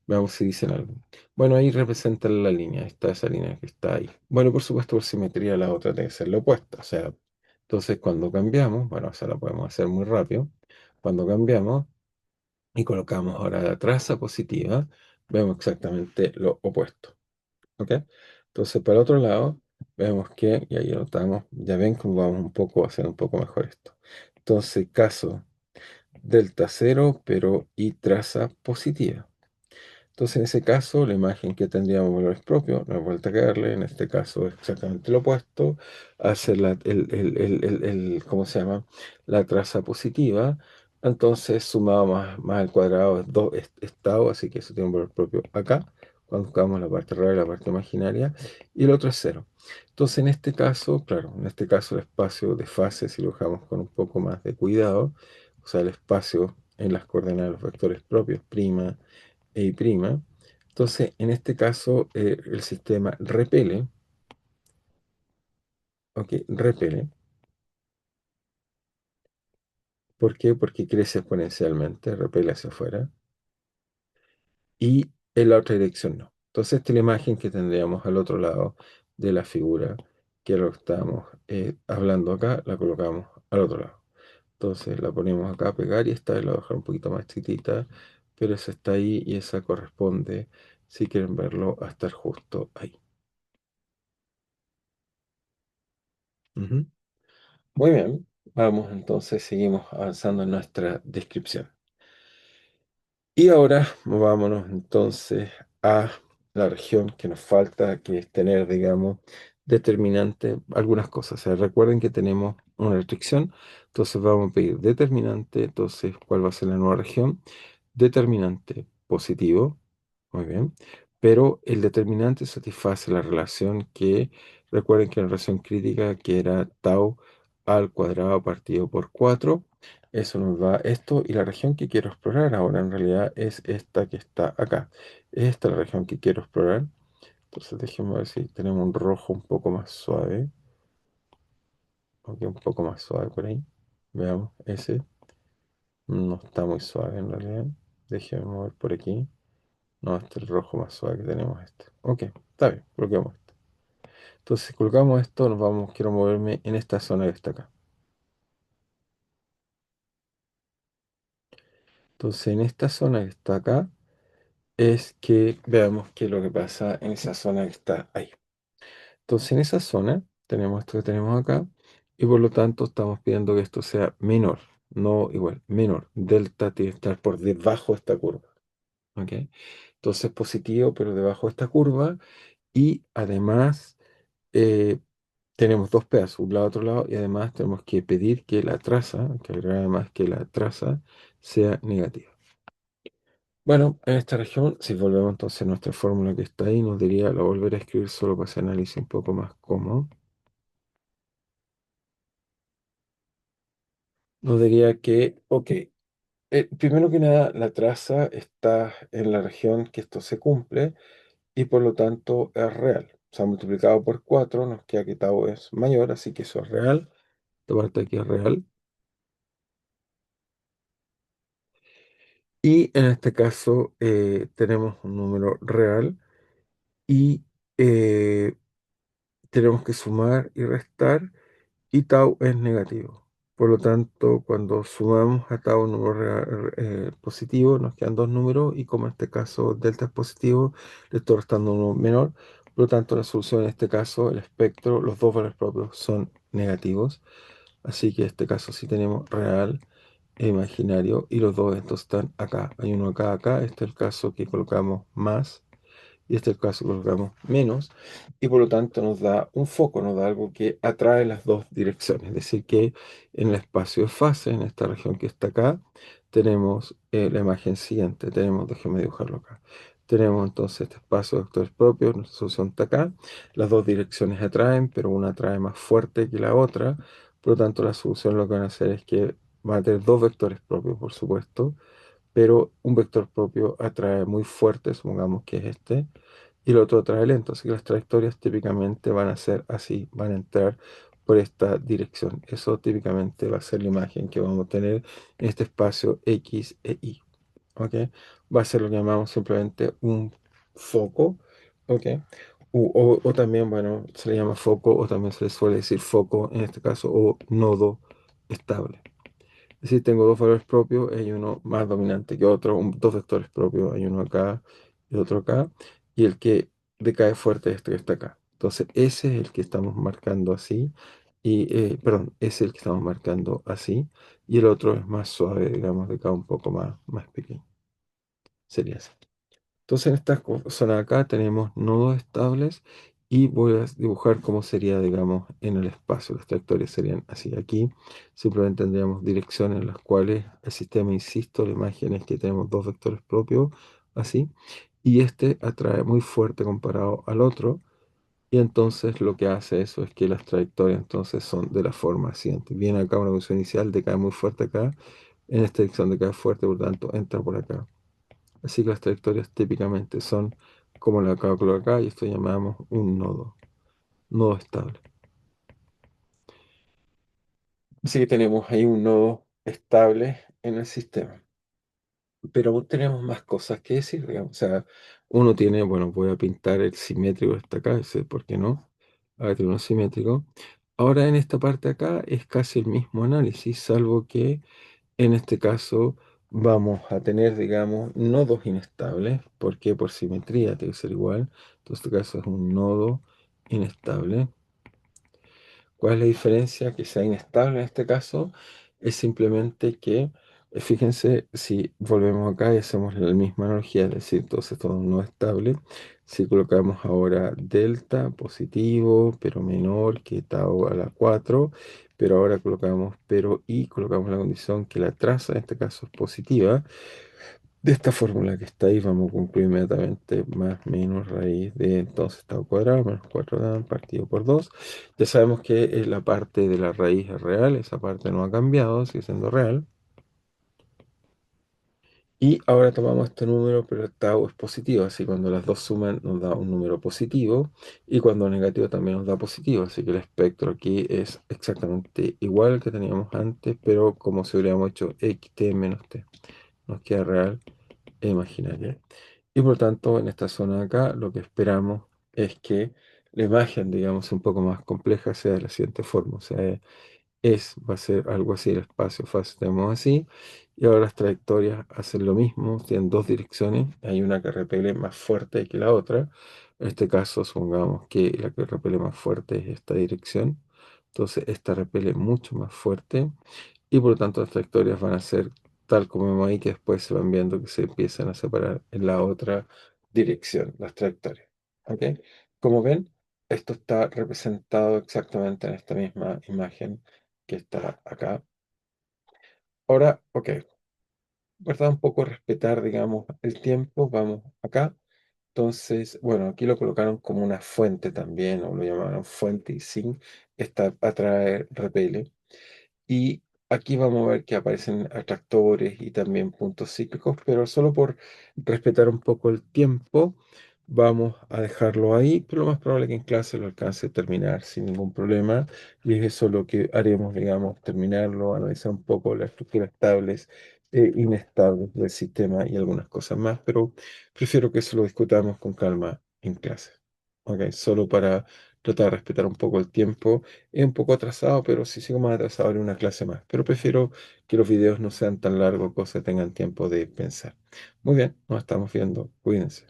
Veamos si dicen algo. Bueno, ahí representa la línea, está esa línea que está ahí. Bueno, por supuesto, por simetría, la otra debe ser la opuesta. O sea, entonces cuando cambiamos, bueno, o sea, la podemos hacer muy rápido. Cuando cambiamos y colocamos ahora la traza positiva, vemos exactamente lo opuesto. ¿Ok? Entonces, para el otro lado, vemos que, y ahí anotamos, ya ven cómo vamos un poco haciendo un poco mejor esto. Entonces, caso delta cero, pero y traza positiva. Entonces, en ese caso, la imagen que tendríamos valores propios, no hay vuelta a caerle, en este caso es exactamente lo opuesto, hace ¿cómo se llama? La traza positiva, entonces sumado más al cuadrado es 2 estado, así que eso tiene un valor propio acá, cuando buscamos la parte real y la parte imaginaria, y el otro es cero. Entonces, en este caso, claro, en este caso el espacio de fase, si lo dejamos con un poco más de cuidado, o sea, el espacio en las coordenadas de los vectores propios, prima, e Y'. Entonces, en este caso, el sistema repele, ¿ok? Repele. ¿Por qué? Porque crece exponencialmente, repele hacia afuera, y en la otra dirección no. Entonces, esta es la imagen que tendríamos al otro lado de la figura, que es lo que estamos hablando acá, la colocamos al otro lado. Entonces, la ponemos acá a pegar y esta vez la voy a dejar un poquito más chiquitita, pero esa está ahí y esa corresponde, si quieren verlo, a estar justo ahí. Ujú. Muy bien, vamos entonces, seguimos avanzando en nuestra descripción. Y ahora vámonos entonces a la región que nos falta, que es tener, digamos, determinante algunas cosas. O sea, recuerden que tenemos una restricción, entonces vamos a pedir determinante, entonces, ¿cuál va a ser la nueva región? Determinante positivo, muy bien, pero el determinante satisface la relación que, recuerden que la relación crítica que era tau al cuadrado partido por 4. Eso nos da esto, y la región que quiero explorar ahora en realidad es esta que está acá. Esta es la región que quiero explorar. Entonces déjenme ver si tenemos un rojo un poco más suave. Ok, un poco más suave por ahí. Veamos, ese no está muy suave en realidad. Déjenme mover por aquí. No, este es el rojo más suave que tenemos este. Ok, está bien, coloquemos esto. Entonces, si colocamos esto, nos vamos, quiero moverme en esta zona que está acá. Entonces, en esta zona que está acá, es que veamos qué es lo que pasa en esa zona que está ahí. Entonces, en esa zona tenemos esto que tenemos acá, y por lo tanto estamos pidiendo que esto sea menor, no igual, menor. Delta tiene que estar por debajo de esta curva. ¿Ok? Entonces, positivo, pero debajo de esta curva, y además eh, tenemos dos pedazos, un lado, otro lado, y además tenemos que pedir que la traza, que agregar además que la traza sea negativa. Bueno, en esta región, si volvemos entonces a nuestra fórmula que está ahí, nos diría, lo volver a escribir solo para hacer análisis un poco más cómodo. Nos diría que, ok, primero que nada, la traza está en la región que esto se cumple y por lo tanto es real. O sea, multiplicado por 4 nos queda que tau es mayor, así que eso es real. Esta parte aquí es real. Y en este caso tenemos un número real y eh, tenemos que sumar y restar, y tau es negativo. Por lo tanto, cuando sumamos a tau un número positivo, nos quedan dos números, y como en este caso delta es positivo, le estoy restando uno menor. Por lo tanto, la solución en este caso, el espectro, los dos valores propios son negativos. Así que en este caso sí tenemos real imaginario y los dos eventos están acá. Hay uno acá, acá. Este es el caso que colocamos más y este es el caso que colocamos menos, y por lo tanto nos da un foco, nos da algo que atrae las dos direcciones. Es decir, que en el espacio de fase, en esta región que está acá, tenemos la imagen siguiente. Tenemos, déjeme dibujarlo acá. Tenemos entonces este espacio de vectores propios, nuestra solución está acá. Las dos direcciones atraen, pero una atrae más fuerte que la otra. Por lo tanto, la solución lo que van a hacer es que van a tener dos vectores propios, por supuesto, pero un vector propio atrae muy fuerte, supongamos que es este, y el otro atrae lento. Así que las trayectorias típicamente van a ser así, van a entrar por esta dirección. Eso típicamente va a ser la imagen que vamos a tener en este espacio X e Y. ¿Ok? Va a ser lo que llamamos simplemente un foco. ¿Ok? O también, bueno, se le llama foco, o también se le suele decir foco en este caso, o nodo estable. Es decir, tengo dos valores propios, hay uno más dominante que otro, dos vectores propios, hay uno acá y otro acá, y el que decae fuerte es este que está acá. Entonces, ese es el que estamos marcando así, perdón, ese es el que estamos marcando así, y el otro es más suave, digamos, decae un poco más pequeño. Sería así. Entonces, en esta zona de acá tenemos nodos estables y voy a dibujar cómo sería, digamos, en el espacio. Las trayectorias serían así. Aquí simplemente tendríamos direcciones en las cuales el sistema, insisto, la imagen es que tenemos dos vectores propios, así, y este atrae muy fuerte comparado al otro. Y entonces lo que hace eso es que las trayectorias entonces son de la forma siguiente. Viene acá una condición inicial, decae muy fuerte acá, en esta dirección decae fuerte, por lo tanto entra por acá. Así que las trayectorias típicamente son como la acabo de colocar acá, y esto llamamos un nodo estable. Así que tenemos ahí un nodo estable en el sistema. Pero aún tenemos más cosas que decir, digamos. O sea, uno tiene, bueno, voy a pintar el simétrico hasta acá, ese, ¿por qué no? Acá tengo uno simétrico. Ahora en esta parte acá es casi el mismo análisis, salvo que en este caso vamos a tener, digamos, nodos inestables, porque por simetría tiene que ser igual. Entonces, este caso es un nodo inestable. ¿Cuál es la diferencia? Que sea inestable en este caso es simplemente que, fíjense, si volvemos acá y hacemos la misma analogía, es decir, entonces todo no estable, si colocamos ahora delta positivo, pero menor que tau a la 4, pero ahora colocamos pero y colocamos la condición que la traza en este caso es positiva, de esta fórmula que está ahí vamos a concluir inmediatamente más menos raíz de entonces tau cuadrado menos 4 tan partido por 2. Ya sabemos que la parte de la raíz es real, esa parte no ha cambiado, sigue siendo real. Y ahora tomamos este número, pero el tau es positivo, así que cuando las dos suman nos da un número positivo, y cuando negativo también nos da positivo, así que el espectro aquí es exactamente igual que teníamos antes, pero como si hubiéramos hecho xt menos t. Nos queda real e imaginaria. Y por tanto, en esta zona de acá, lo que esperamos es que la imagen, digamos, un poco más compleja sea de la siguiente forma. O sea, va a ser algo así, el espacio fácil tenemos así. Y ahora las trayectorias hacen lo mismo, tienen dos direcciones. Hay una que repele más fuerte que la otra. En este caso, supongamos que la que repele más fuerte es esta dirección. Entonces, esta repele mucho más fuerte, y por lo tanto las trayectorias van a ser tal como vemos ahí, que después se van viendo que se empiezan a separar en la otra dirección, las trayectorias. ¿Ok? Como ven, esto está representado exactamente en esta misma imagen que está acá. Ahora, ok, ¿verdad? Un poco respetar, digamos, el tiempo, vamos acá. Entonces, bueno, aquí lo colocaron como una fuente también, o lo llamaron fuente y sin, esta atrae, repele. Y aquí vamos a ver que aparecen atractores y también puntos cíclicos, pero solo por respetar un poco el tiempo, vamos a dejarlo ahí, pero lo más probable es que en clase lo alcance a terminar sin ningún problema. Y es eso lo que haremos, digamos, terminarlo, analizar un poco las estructuras estables e inestables del sistema y algunas cosas más, pero prefiero que eso lo discutamos con calma en clase. Ok, solo para tratar de respetar un poco el tiempo. Es un poco atrasado, pero si sigo más atrasado haré una clase más. Pero prefiero que los videos no sean tan largos, cosas que tengan tiempo de pensar. Muy bien, nos estamos viendo. Cuídense.